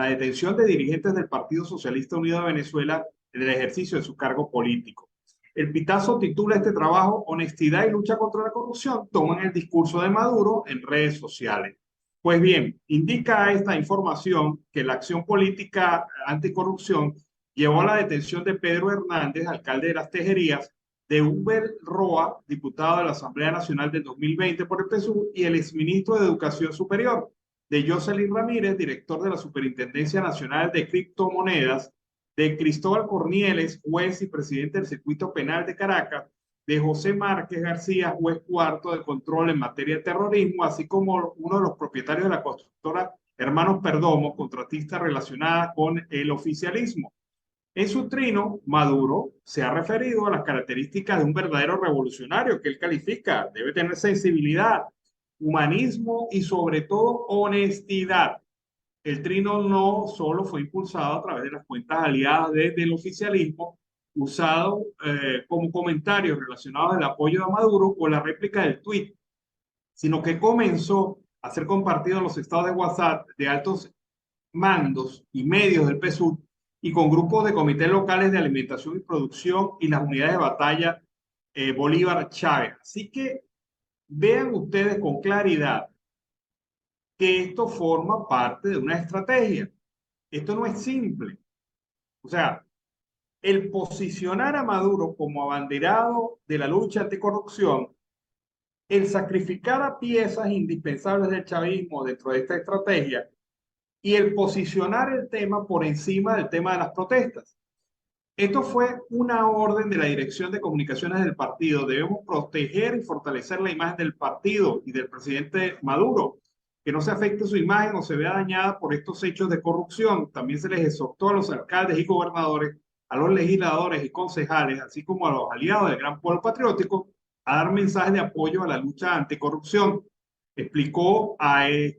detención de dirigentes del Partido Socialista Unido de Venezuela en el ejercicio de su cargo político. El Pitazo titula este trabajo Honestidad y lucha contra la corrupción, toman el discurso de Maduro en redes sociales. Pues bien, indica esta información que la acción política anticorrupción llevó a la detención de Pedro Hernández, alcalde de Las Tejerías, de Huber Roa, diputado de la Asamblea Nacional del 2020 por el PSUV, y el exministro de Educación Superior, de Jocelyn Ramírez, director de la Superintendencia Nacional de Criptomonedas, de Cristóbal Cornieles, juez y presidente del Circuito Penal de Caracas, de José Márquez García, juez cuarto de control en materia de terrorismo, así como uno de los propietarios de la constructora Hermanos Perdomo, contratista relacionada con el oficialismo. En su trino, Maduro se ha referido a las características de un verdadero revolucionario que él califica. Debe tener sensibilidad, humanismo y sobre todo honestidad. El trino no solo fue impulsado a través de las cuentas aliadas del oficialismo, usado como comentarios relacionados al apoyo a Maduro o la réplica del tuit, sino que comenzó a ser compartido en los estados de WhatsApp de altos mandos y medios del PSUV y con grupos de comités locales de alimentación y producción y las unidades de batalla Bolívar Chávez. Así que vean ustedes con claridad que esto forma parte de una estrategia. Esto no es simple. O sea, el posicionar a Maduro como abanderado de la lucha anticorrupción, el sacrificar a piezas indispensables del chavismo dentro de esta estrategia y el posicionar el tema por encima del tema de las protestas. Esto fue una orden de la Dirección de Comunicaciones del partido. Debemos proteger y fortalecer la imagen del partido y del presidente Maduro, que no se afecte su imagen o se vea dañada por estos hechos de corrupción. También se les exhortó a los alcaldes y gobernadores, a los legisladores y concejales, así como a los aliados del Gran Pueblo Patriótico, a dar mensajes de apoyo a la lucha anticorrupción. Explicó al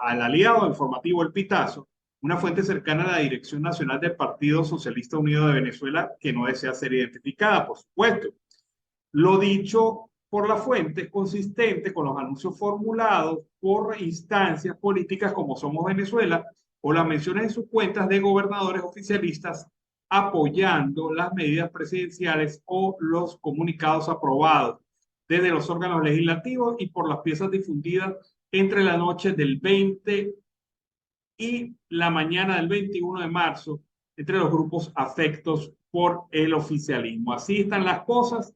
aliado informativo El Pitazo, una fuente cercana a la Dirección Nacional del Partido Socialista Unido de Venezuela que no desea ser identificada, por supuesto. Lo dicho por la fuente es consistente con los anuncios formulados por instancias políticas como Somos Venezuela o las menciones en sus cuentas de gobernadores oficialistas apoyando las medidas presidenciales o los comunicados aprobados desde los órganos legislativos y por las piezas difundidas entre la noche del 20 y la mañana del 21 de marzo entre los grupos afectos por el oficialismo. Así están las cosas.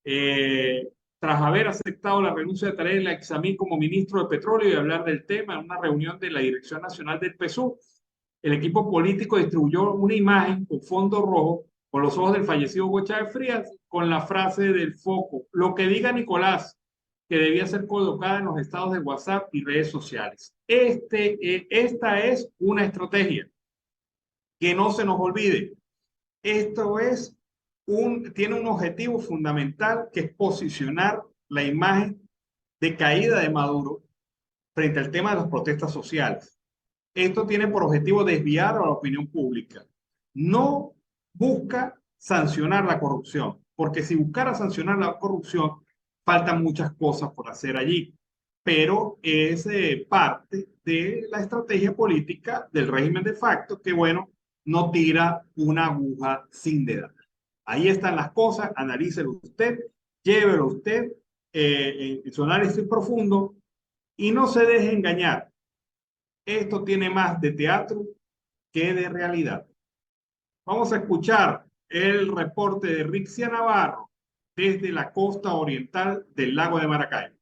Tras haber aceptado la renuncia de Tarek El-Aissami como ministro de Petróleo y hablar del tema en una reunión de la Dirección Nacional del PSUV, el equipo político distribuyó una imagen con fondo rojo con los ojos del fallecido Hugo Chávez Frías con la frase del foco, lo que diga Nicolás, que debía ser colocada en los estados de WhatsApp y redes sociales. Esta es una estrategia. Que no se nos olvide. Esto es tiene un objetivo fundamental, que es posicionar la imagen de caída de Maduro frente al tema de las protestas sociales. Esto tiene por objetivo desviar a la opinión pública. No busca sancionar la corrupción, porque si buscara sancionar la corrupción, faltan muchas cosas por hacer allí, pero es parte de la estrategia política del régimen de facto que, bueno, no tira una aguja sin dedal. Ahí están las cosas, analícelo usted, llévelo usted en su análisis profundo y no se deje engañar. Esto tiene más de teatro que de realidad. Vamos a escuchar el reporte de Rixia Navarro desde la costa oriental del lago de Maracaibo.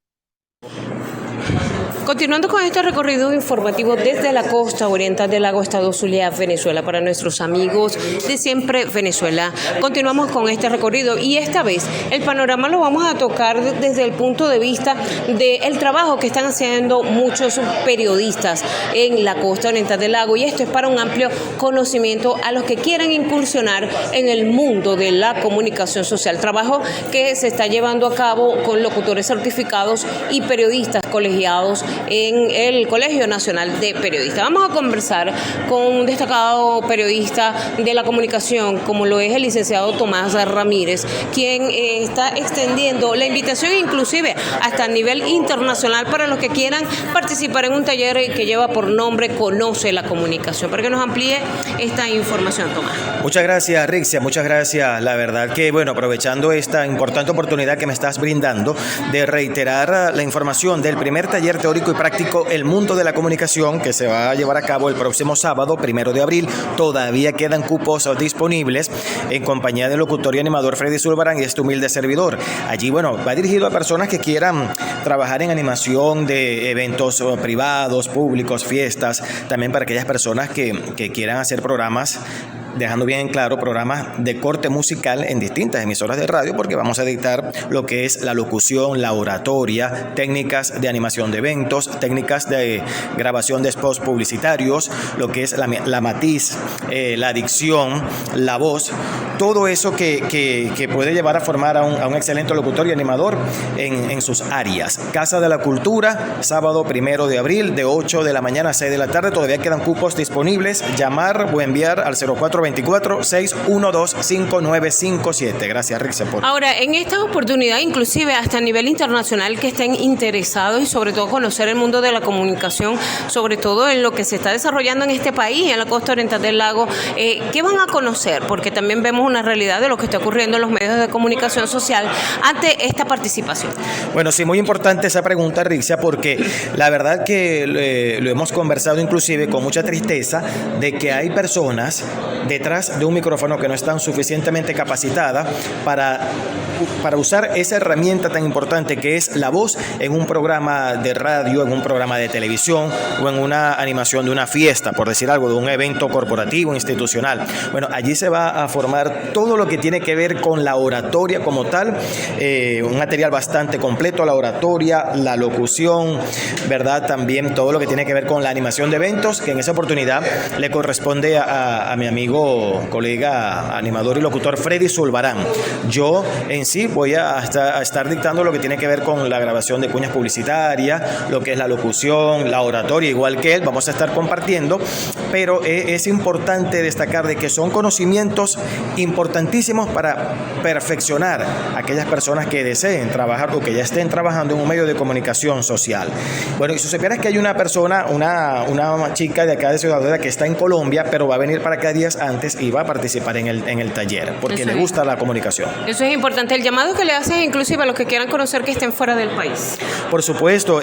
Continuando con este recorrido informativo desde la costa oriental del lago Estado Zulia, Venezuela, para nuestros amigos de Siempre Venezuela, continuamos con este recorrido y esta vez el panorama lo vamos a tocar desde el punto de vista del trabajo que están haciendo muchos periodistas en la costa oriental del lago, y esto es para un amplio conocimiento a los que quieran incursionar en el mundo de la comunicación social, trabajo que se está llevando a cabo con locutores certificados y periodistas colegiados en el Colegio Nacional de Periodistas. Vamos a conversar con un destacado periodista de la comunicación, como lo es el licenciado Tomás Ramírez, quien está extendiendo la invitación inclusive hasta a nivel internacional para los que quieran participar en un taller que lleva por nombre Conoce la Comunicación. Para que nos amplíe esta información, Tomás. Muchas gracias, Rixia, muchas gracias. La verdad que, bueno, aprovechando esta importante oportunidad que me estás brindando de reiterar la información del primer taller teórico y práctico El Mundo de la Comunicación, que se va a llevar a cabo el próximo sábado, 1 de abril. Todavía quedan cupos disponibles, en compañía del locutor y animador Freddy Zulbarán y este humilde servidor. Allí, bueno, va dirigido a personas que quieran trabajar en animación de eventos privados, públicos, fiestas, también para aquellas personas que quieran hacer programas, dejando bien en claro, programas de corte musical en distintas emisoras de radio, porque vamos a dictar lo que es la locución, la oratoria, técnicas de animación de eventos, técnicas de grabación de spots publicitarios, lo que es la matiz, la dicción, la voz, todo eso que puede llevar a formar a un excelente locutor y animador en sus áreas. Casa de la Cultura, sábado 1 de abril, de 8 de la mañana a 6 de la tarde. Todavía quedan cupos disponibles. Llamar o enviar al 0424-612-5957. Gracias, Rixia. Ahora, en esta oportunidad, inclusive hasta a nivel internacional, que estén interesados y sobre todo conocer el mundo de la comunicación, sobre todo en lo que se está desarrollando en este país, en la costa oriental del lago, ¿qué van a conocer? Porque también vemos una realidad de lo que está ocurriendo en los medios de comunicación social ante esta participación. Bueno, sí, muy importante esa pregunta, Rixia, porque la verdad que lo hemos conversado inclusive con mucha tristeza de que hay personas detrás de un micrófono que no están suficientemente capacitadas para usar esa herramienta tan importante que es la voz en un programa de radio, en un programa de televisión o en una animación de una fiesta, por decir algo, de un evento corporativo, institucional. Bueno, allí se va a formar todo lo que tiene que ver con la oratoria como tal, un material bastante completo, la oratoria, la locución, ¿verdad? También todo lo que tiene que ver con la animación de eventos, que en esa oportunidad le corresponde a mi amigo, colega, animador y locutor Freddy Zulbarán. Yo en sí voy a estar dictando lo que tiene que ver con la grabación de cuñas publicitarias, lo que es la locución, la oratoria, igual que él, vamos a estar compartiendo, pero es importante destacar de que son conocimientos importantísimos para perfeccionar a aquellas personas que deseen trabajar o que ya estén trabajando en un medio de comunicación social. Bueno, y si supieras que hay una persona, una chica de acá de Ciudad Rodríguez que está en Colombia, pero va a venir para acá días antes y va a participar en el taller, porque le gusta la comunicación. Eso es importante. El llamado que le haces inclusive a los que quieran conocer que estén fuera del país. Por supuesto,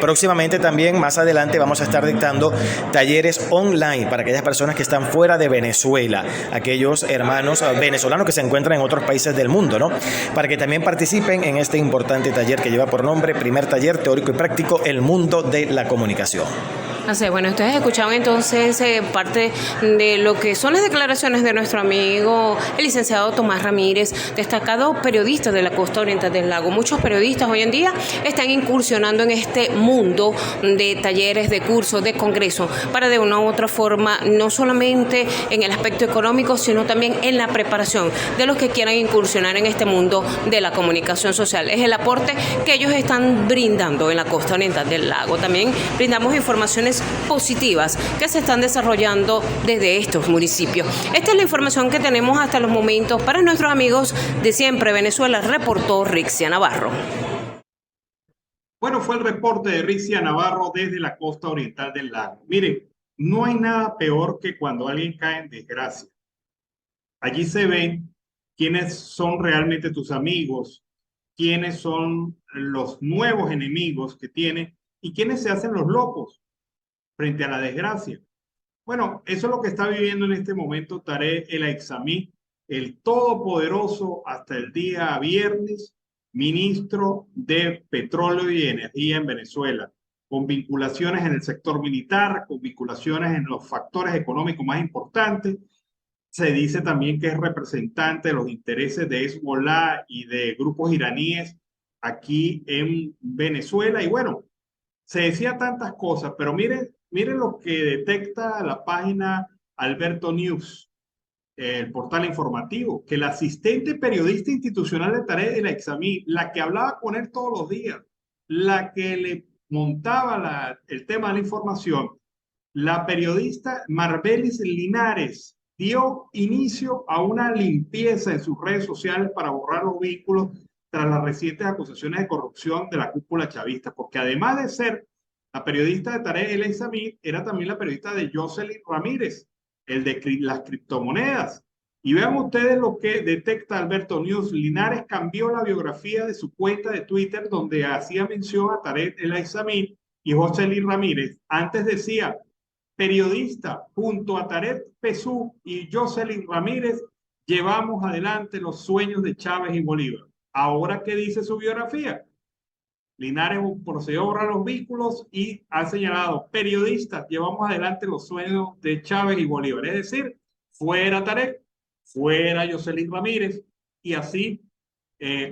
próximamente también, más adelante, vamos a estar dictando talleres online para aquellas personas que están fuera de Venezuela, aquellos hermanos venezolanos que se encuentran en otros países del mundo, ¿no? Para que también participen en este importante taller que lleva por nombre Primer Taller Teórico y Práctico El Mundo de la Comunicación. Así es, bueno, ustedes escucharon entonces parte de lo que son las declaraciones de nuestro amigo, el licenciado Tomás Ramírez, destacado periodista de la costa oriental del lago. Muchos periodistas hoy en día están incursionando en este mundo de talleres, de cursos, de congresos, para de una u otra forma, no solamente en el aspecto económico, sino también en la preparación de los que quieran incursionar en este mundo de la comunicación social. Es el aporte que ellos están brindando en la costa oriental del lago. También brindamos informaciones positivas que se están desarrollando desde estos municipios. Esta es la información que tenemos hasta los momentos para nuestros amigos de Siempre Venezuela, reportó Rixia Navarro. Bueno, fue el reporte de Rixia Navarro desde la costa oriental del lago. Miren, no hay nada peor que cuando alguien cae en desgracia. Allí se ven quiénes son realmente tus amigos, quiénes son los nuevos enemigos que tienen y quiénes se hacen los locos frente a la desgracia. Bueno, eso es lo que está viviendo en este momento Tarek El Aissami, el todopoderoso hasta el día viernes, ministro de Petróleo y Energía en Venezuela, con vinculaciones en el sector militar, con vinculaciones en los factores económicos más importantes. Se dice también que es representante de los intereses de Hezbollah y de grupos iraníes aquí en Venezuela. Y bueno, se decía tantas cosas, pero miren lo que detecta la página Alberto News, el portal informativo, que la asistente periodista institucional de Tarek El Aissami, la que hablaba con él todos los días, la que le montaba el tema de la información, la periodista Marbelis Linares, dio inicio a una limpieza en sus redes sociales para borrar los vínculos tras las recientes acusaciones de corrupción de la cúpula chavista, porque además de ser la periodista de Tarek El Aissami, era también la periodista de Jocelyn Ramírez, el de las criptomonedas. Y vean ustedes lo que detecta Alberto News. Linares cambió la biografía de su cuenta de Twitter, donde hacía mención a Tarek El Aissami y Jocelyn Ramírez. Antes decía, periodista, junto a Tarek Pezú y Jocelyn Ramírez, llevamos adelante los sueños de Chávez y Bolívar. Ahora, ¿qué dice su biografía? Linares procedió a borrar los vínculos y ha señalado, periodistas, llevamos adelante los sueños de Chávez y Bolívar. Es decir, fuera Tarek, fuera Jocelyn Ramírez, y así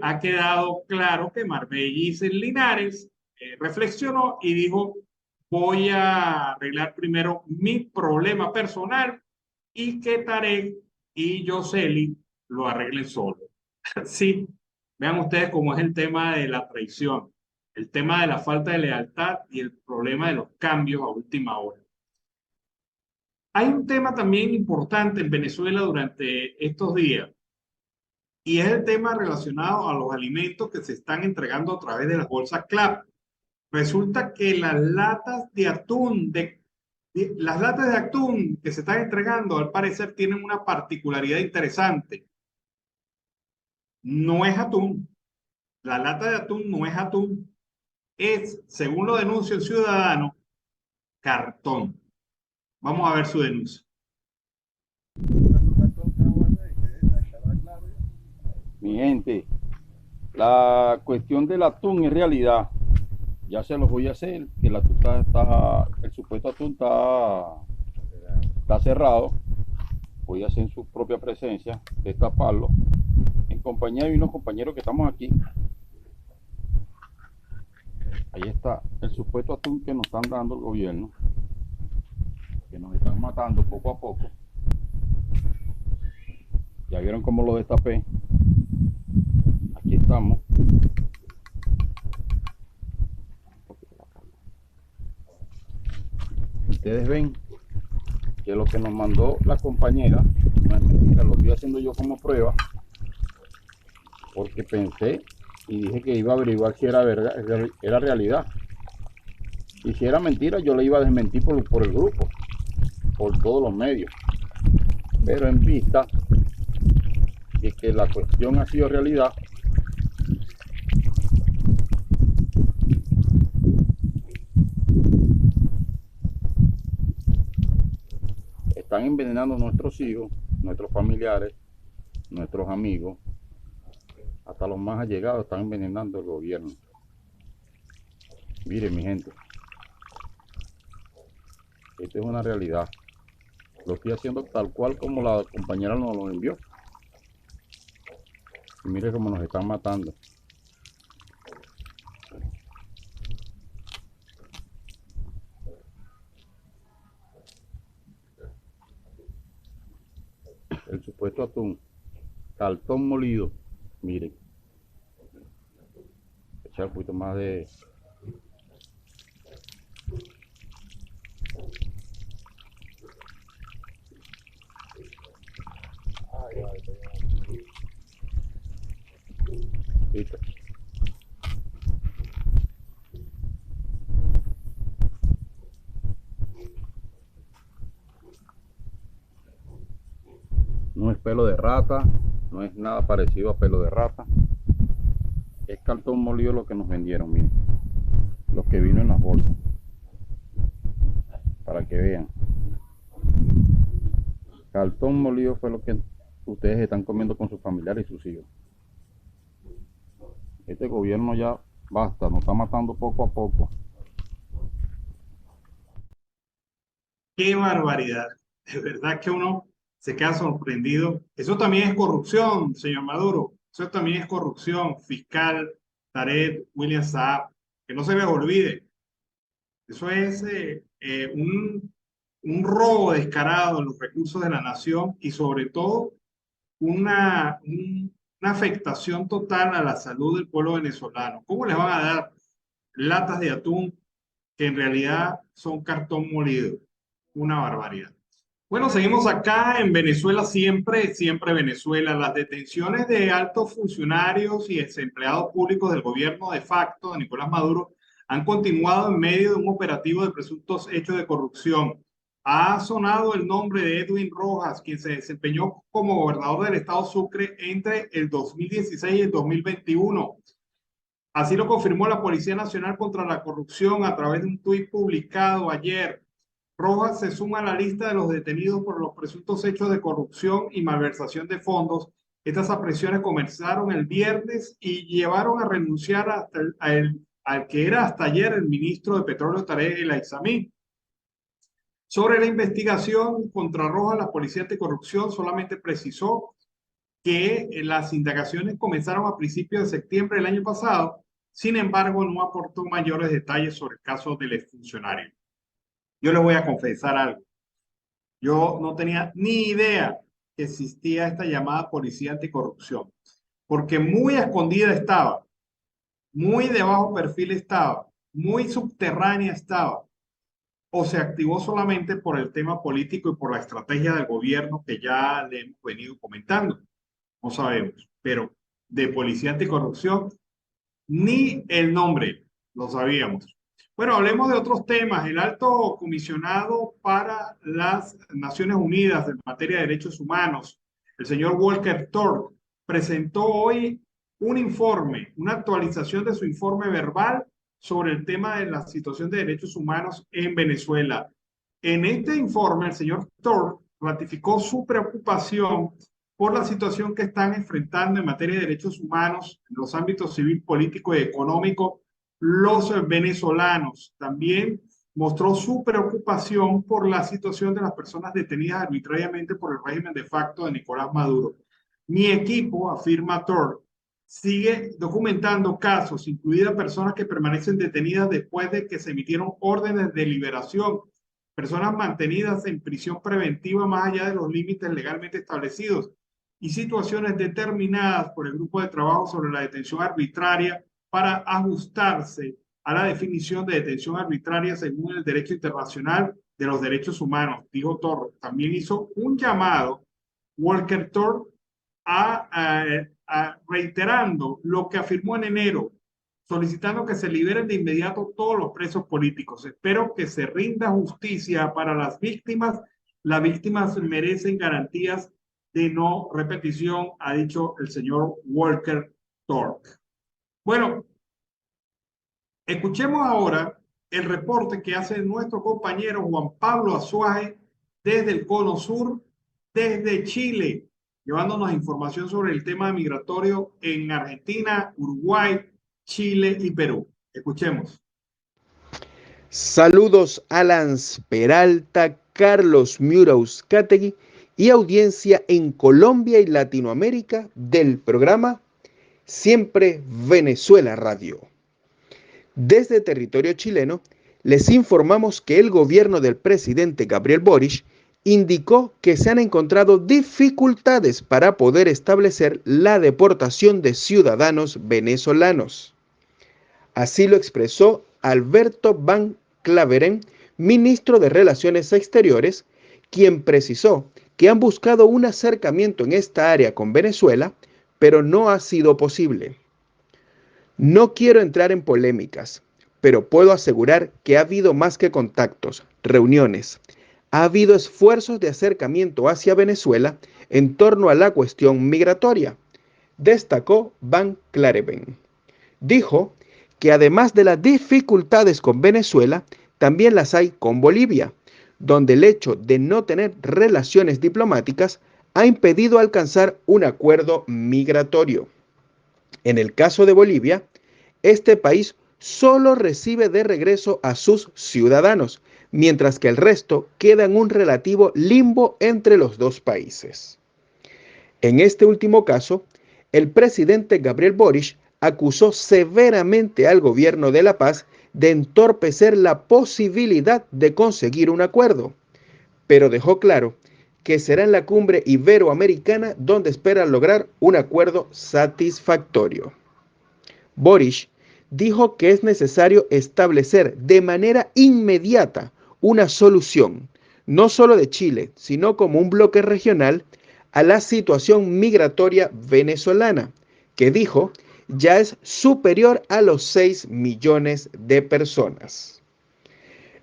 ha quedado claro que Marbellis Linares reflexionó y dijo, voy a arreglar primero mi problema personal y que Tarek y Jocelyn lo arreglen solo. Sí, vean ustedes cómo es el tema de la traición, el tema de la falta de lealtad y el problema de los cambios a última hora. Hay un tema también importante en Venezuela durante estos días y es el tema relacionado a los alimentos que se están entregando a través de las bolsas CLAP. Resulta que las latas de atún que se están entregando al parecer tienen una particularidad interesante. No es atún. La lata de atún no es atún. Es, según lo denuncia el ciudadano, cartón. Vamos a ver su denuncia. Mi gente, la cuestión del atún en realidad, ya se los voy a hacer, que el supuesto atún está cerrado. Voy a hacer en su propia presencia, destaparlo, en compañía de unos compañeros que estamos aquí. Ahí está el supuesto atún que nos están dando el gobierno, que nos están matando poco a poco. Ya vieron cómo lo destapé. Aquí estamos. Ustedes ven que lo que nos mandó la compañera no es mentira, lo estoy haciendo yo como prueba, porque pensé y dije que iba a averiguar si era verdad, era realidad. Y si era mentira, yo le iba a desmentir por el grupo, por todos los medios. Pero en vista de que la cuestión ha sido realidad, están envenenando a nuestros hijos, nuestros familiares, nuestros amigos, hasta los más allegados están envenenando el gobierno. Miren, mi gente, Esta es una realidad. Lo estoy haciendo tal cual como la compañera nos lo envió. Y mire cómo nos están matando. El supuesto atún, cartón molido, miren, echar un poquito más de listo. No es pelo de rata, no es nada parecido a pelo de rata. Es cartón molido lo que nos vendieron, miren. Lo que vino en las bolsas. Para que vean. Cartón molido fue lo que ustedes están comiendo con sus familiares y sus hijos. Este gobierno ya basta, nos está matando poco a poco. Qué barbaridad. De verdad que uno se queda sorprendido. Eso también es corrupción, señor Maduro. Eso también es corrupción fiscal, Tarek William Saab. Que no se les olvide. Eso es un robo descarado en los recursos de la nación y sobre todo una afectación total a la salud del pueblo venezolano. ¿Cómo les van a dar latas de atún que en realidad son cartón molido? Una barbaridad. Bueno, seguimos acá en Venezuela, siempre Venezuela. Las detenciones de altos funcionarios y empleados públicos del gobierno de facto de Nicolás Maduro han continuado en medio de un operativo de presuntos hechos de corrupción. Ha sonado el nombre de Edwin Rojas, quien se desempeñó como gobernador del estado Sucre entre el 2016 y el 2021. Así lo confirmó la Policía Nacional contra la Corrupción a través de un tuit publicado ayer. Rojas se suma a la lista de los detenidos por los presuntos hechos de corrupción y malversación de fondos. Estas apresiones comenzaron el viernes y llevaron a renunciar hasta al que era hasta ayer el ministro de Petróleo Tarek El Aissami. Sobre la investigación contra Rojas, la Policía Anticorrupción solamente precisó que las indagaciones comenzaron a principios de septiembre del año pasado. Sin embargo, no aportó mayores detalles sobre el caso del exfuncionario. Yo les voy a confesar algo. Yo no tenía ni idea que existía esta llamada Policía Anticorrupción, porque muy escondida estaba, muy de bajo perfil estaba, muy subterránea estaba, o se activó solamente por el tema político y por la estrategia del gobierno que ya le hemos venido comentando. No sabemos, pero de Policía Anticorrupción ni el nombre lo sabíamos. Bueno, hablemos de otros temas. El alto comisionado para las Naciones Unidas en materia de derechos humanos, el señor Volker Turk, presentó hoy un informe, una actualización de su informe verbal sobre el tema de la situación de derechos humanos en Venezuela. En este informe, el señor Turk ratificó su preocupación por la situación que están enfrentando en materia de derechos humanos en los ámbitos civil, político y económico los venezolanos. También mostró su preocupación por la situación de las personas detenidas arbitrariamente por el régimen de facto de Nicolás Maduro. Mi equipo, afirma Turk, sigue documentando casos, incluidas personas que permanecen detenidas después de que se emitieron órdenes de liberación, personas mantenidas en prisión preventiva más allá de los límites legalmente establecidos y situaciones determinadas por el Grupo de Trabajo sobre la Detención Arbitraria para ajustarse a la definición de detención arbitraria según el derecho internacional de los derechos humanos, dijo Turk. También hizo un llamado, Volker Turk, reiterando lo que afirmó en enero, solicitando que se liberen de inmediato todos los presos políticos. Espero que se rinda justicia para las víctimas. Las víctimas merecen garantías de no repetición, ha dicho el señor Volker Turk. Bueno, escuchemos ahora el reporte que hace nuestro compañero Juan Pablo Azuaje desde el Cono Sur, desde Chile, llevándonos información sobre el tema migratorio en Argentina, Uruguay, Chile y Perú. Escuchemos. Saludos a Lance Peralta, Carlos Murauscategui y audiencia en Colombia y Latinoamérica del programa Siempre Venezuela Radio. Desde territorio chileno, les informamos que el gobierno del presidente Gabriel Boric indicó que se han encontrado dificultades para poder establecer la deportación de ciudadanos venezolanos. Así lo expresó Alberto Van Claveren, ministro de Relaciones Exteriores, quien precisó que han buscado un acercamiento en esta área con Venezuela, pero no ha sido posible. No quiero entrar en polémicas, pero puedo asegurar que ha habido más que contactos, reuniones. Ha habido esfuerzos de acercamiento hacia Venezuela en torno a la cuestión migratoria, destacó Van Claveren. Dijo que además de las dificultades con Venezuela, también las hay con Bolivia, donde el hecho de no tener relaciones diplomáticas ha impedido alcanzar un acuerdo migratorio. En el caso de Bolivia, este país solo recibe de regreso a sus ciudadanos, mientras que el resto queda en un relativo limbo entre los dos países. En este último caso, el presidente Gabriel Boric acusó severamente al gobierno de La Paz de entorpecer la posibilidad de conseguir un acuerdo, pero dejó claro que será en la cumbre iberoamericana donde espera lograr un acuerdo satisfactorio. Boric dijo que es necesario establecer de manera inmediata una solución, no solo de Chile, sino como un bloque regional, a la situación migratoria venezolana, que dijo ya es superior a los 6 millones de personas.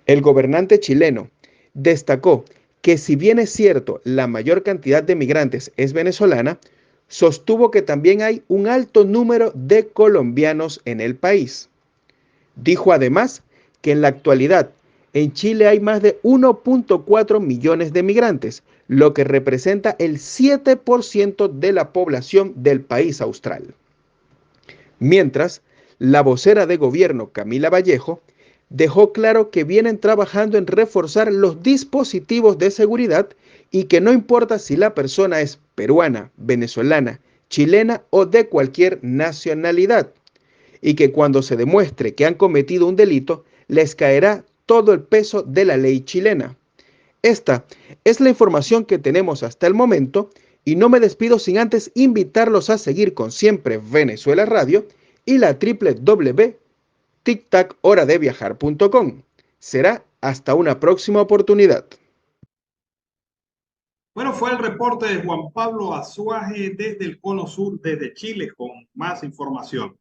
El gobernante chileno destacó que si bien es cierto la mayor cantidad de migrantes es venezolana, sostuvo que también hay un alto número de colombianos en el país. Dijo además que en la actualidad en Chile hay más de 1.4 millones de migrantes, lo que representa el 7% de la población del país austral. Mientras, la vocera de gobierno, Camila Vallejo, dejó claro que vienen trabajando en reforzar los dispositivos de seguridad y que no importa si la persona es peruana, venezolana, chilena o de cualquier nacionalidad, y que cuando se demuestre que han cometido un delito, les caerá todo el peso de la ley chilena. Esta es la información que tenemos hasta el momento y no me despido sin antes invitarlos a seguir con Siempre Venezuela Radio y la www.tictachoradeviajar.com. Será hasta una próxima oportunidad. Bueno, fue el reporte de Juan Pablo Azuaje desde el Cono Sur, desde Chile, con más información.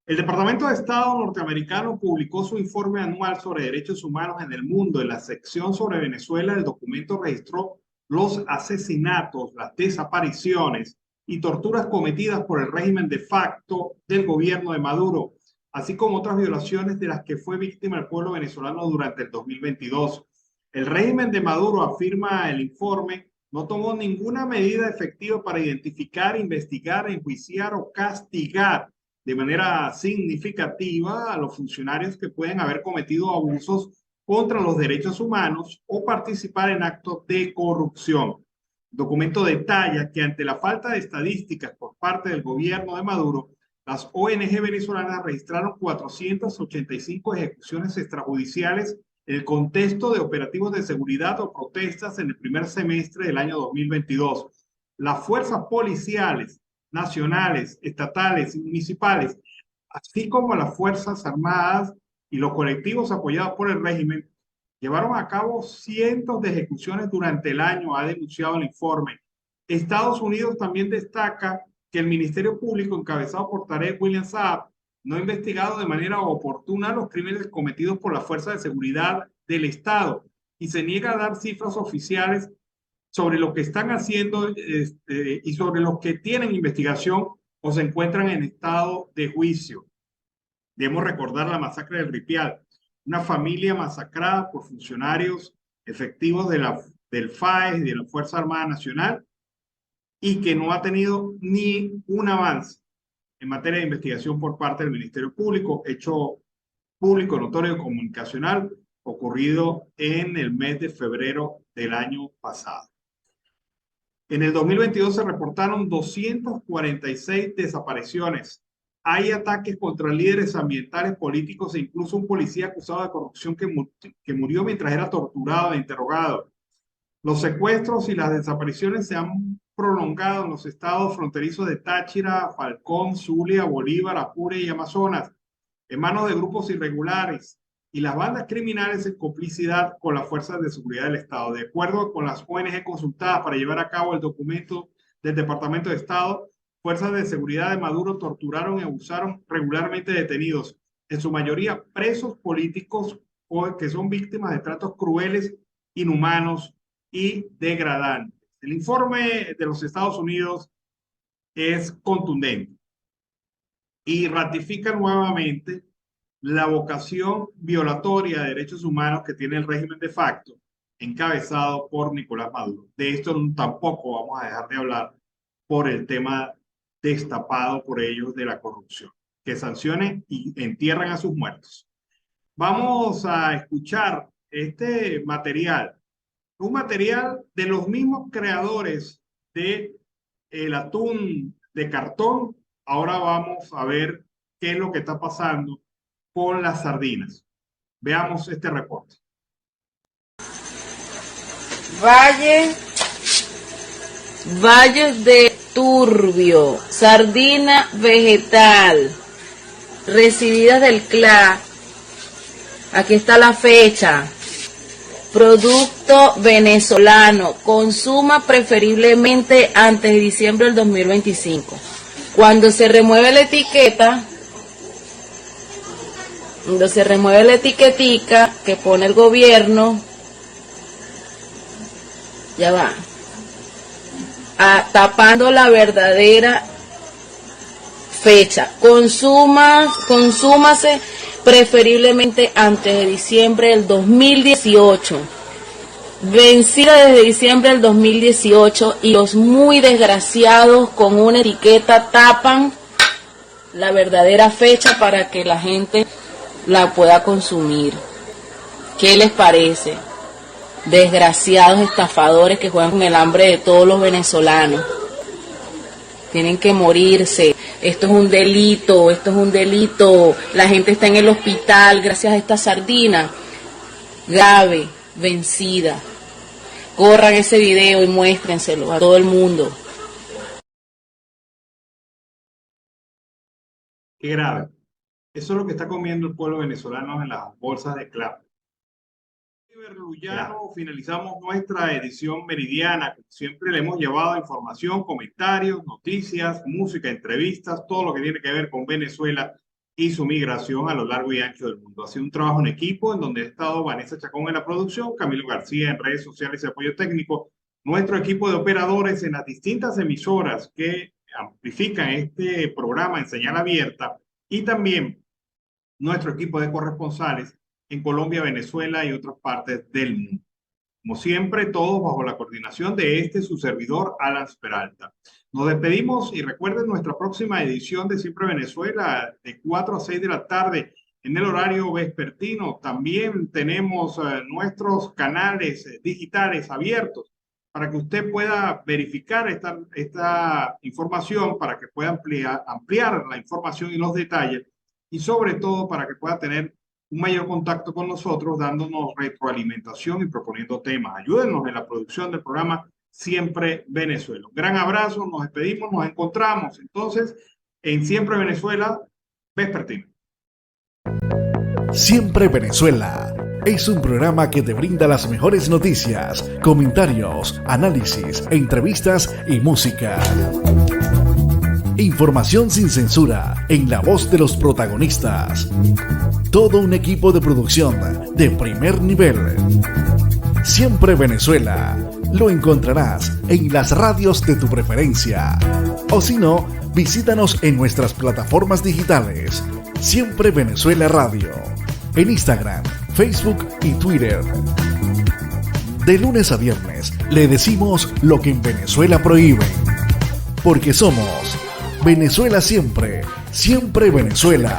El Departamento de Estado norteamericano publicó su informe anual sobre derechos humanos en el mundo. En la sección sobre Venezuela, el documento registró los asesinatos, las desapariciones y torturas cometidas por el régimen de facto del gobierno de Maduro, así como otras violaciones de las que fue víctima el pueblo venezolano durante el 2022. El régimen de Maduro, afirma el informe, no tomó ninguna medida efectiva para identificar, investigar, enjuiciar o castigar de manera significativa a los funcionarios que pueden haber cometido abusos contra los derechos humanos o participar en actos de corrupción. El documento detalla que ante la falta de estadísticas por parte del gobierno de Maduro, las ONG venezolanas registraron 485 ejecuciones extrajudiciales en el contexto de operativos de seguridad o protestas en el primer semestre del año 2022. Las fuerzas policiales nacionales, estatales y municipales, así como las Fuerzas Armadas y los colectivos apoyados por el régimen, llevaron a cabo cientos de ejecuciones durante el año, ha denunciado el informe. Estados Unidos también destaca que el Ministerio Público, encabezado por Tarek William Saab, no ha investigado de manera oportuna los crímenes cometidos por las fuerzas de seguridad del Estado y se niega a dar cifras oficiales sobre lo que están haciendo y sobre los que tienen investigación o se encuentran en estado de juicio. Debemos recordar la masacre del Ripial, una familia masacrada por funcionarios efectivos del FAES y de la Fuerza Armada Nacional y que no ha tenido ni un avance en materia de investigación por parte del Ministerio Público, hecho público notorio comunicacional ocurrido en el mes de febrero del año pasado. En el 2022 se reportaron 246 desapariciones. Hay ataques contra líderes ambientales, políticos e incluso un policía acusado de corrupción que murió mientras era torturado e interrogado. Los secuestros y las desapariciones se han prolongado en los estados fronterizos de Táchira, Falcón, Zulia, Bolívar, Apure y Amazonas, en manos de grupos irregulares y las bandas criminales en complicidad con las fuerzas de seguridad del Estado. De acuerdo con las ONG consultadas para llevar a cabo el documento del Departamento de Estado, fuerzas de seguridad de Maduro torturaron y abusaron regularmente detenidos, en su mayoría presos políticos que son víctimas de tratos crueles, inhumanos y degradantes. El informe de los Estados Unidos es contundente y ratifica nuevamente la vocación violatoria de derechos humanos que tiene el régimen de facto, encabezado por Nicolás Maduro. De esto tampoco vamos a dejar de hablar por el tema destapado por ellos de la corrupción. Que sancionen y entierran a sus muertos. Vamos a escuchar este material, un material de los mismos creadores de el atún de cartón. Ahora vamos a ver qué es lo que está pasando con las sardinas. Veamos este reporte. Valle de Turbio, sardina vegetal, recibida del CLA. Aquí está la fecha. Producto venezolano. Consuma preferiblemente antes de diciembre del 2025. Cuando se remueve la etiqueta, que pone el gobierno, ya va, tapando la verdadera fecha. Consúmase preferiblemente antes de diciembre del 2018. Vencida desde diciembre del 2018, y los muy desgraciados con una etiqueta tapan la verdadera fecha para que la gente la pueda consumir. ¿Qué les parece? Desgraciados estafadores que juegan con el hambre de todos los venezolanos. Tienen que morirse. Esto es un delito, La gente está en el hospital gracias a esta sardina grave, vencida. Corran ese video y muéstrenselo a todo el mundo. Qué grave. Eso es lo que está comiendo el pueblo venezolano en las bolsas de CLAP. Finalizamos nuestra edición meridiana. Como siempre, le hemos llevado información, comentarios, noticias, música, entrevistas, todo lo que tiene que ver con Venezuela y su migración a lo largo y ancho del mundo. Ha sido un trabajo en equipo en donde ha estado Vanessa Chacón en la producción, Camilo García en redes sociales y apoyo técnico, nuestro equipo de operadores en las distintas emisoras que amplifican este programa en señal abierta, y también nuestro equipo de corresponsales en Colombia, Venezuela y otras partes del mundo. Como siempre, todos bajo la coordinación de su servidor, Alan Peralta. Nos despedimos y recuerden nuestra próxima edición de Siempre Venezuela de 4 a 6 de la tarde en el horario vespertino. También tenemos nuestros canales digitales abiertos para que usted pueda verificar esta información, para que pueda ampliar la información y los detalles, y sobre todo para que pueda tener un mayor contacto con nosotros, dándonos retroalimentación y proponiendo temas. Ayúdenos en la producción del programa Siempre Venezuela. Un gran abrazo, nos despedimos, nos encontramos entonces en Siempre Venezuela vespertino. Siempre Venezuela es un programa que te brinda las mejores noticias, comentarios, análisis, entrevistas y música. Información sin censura en la voz de los protagonistas. Todo un equipo de producción de primer nivel. Siempre Venezuela lo encontrarás en las radios de tu preferencia. O si no, visítanos en nuestras plataformas digitales. Siempre Venezuela Radio. En Instagram, Facebook y Twitter. De lunes a viernes le decimos lo que en Venezuela prohíben. Porque somos Venezuela siempre, siempre Venezuela.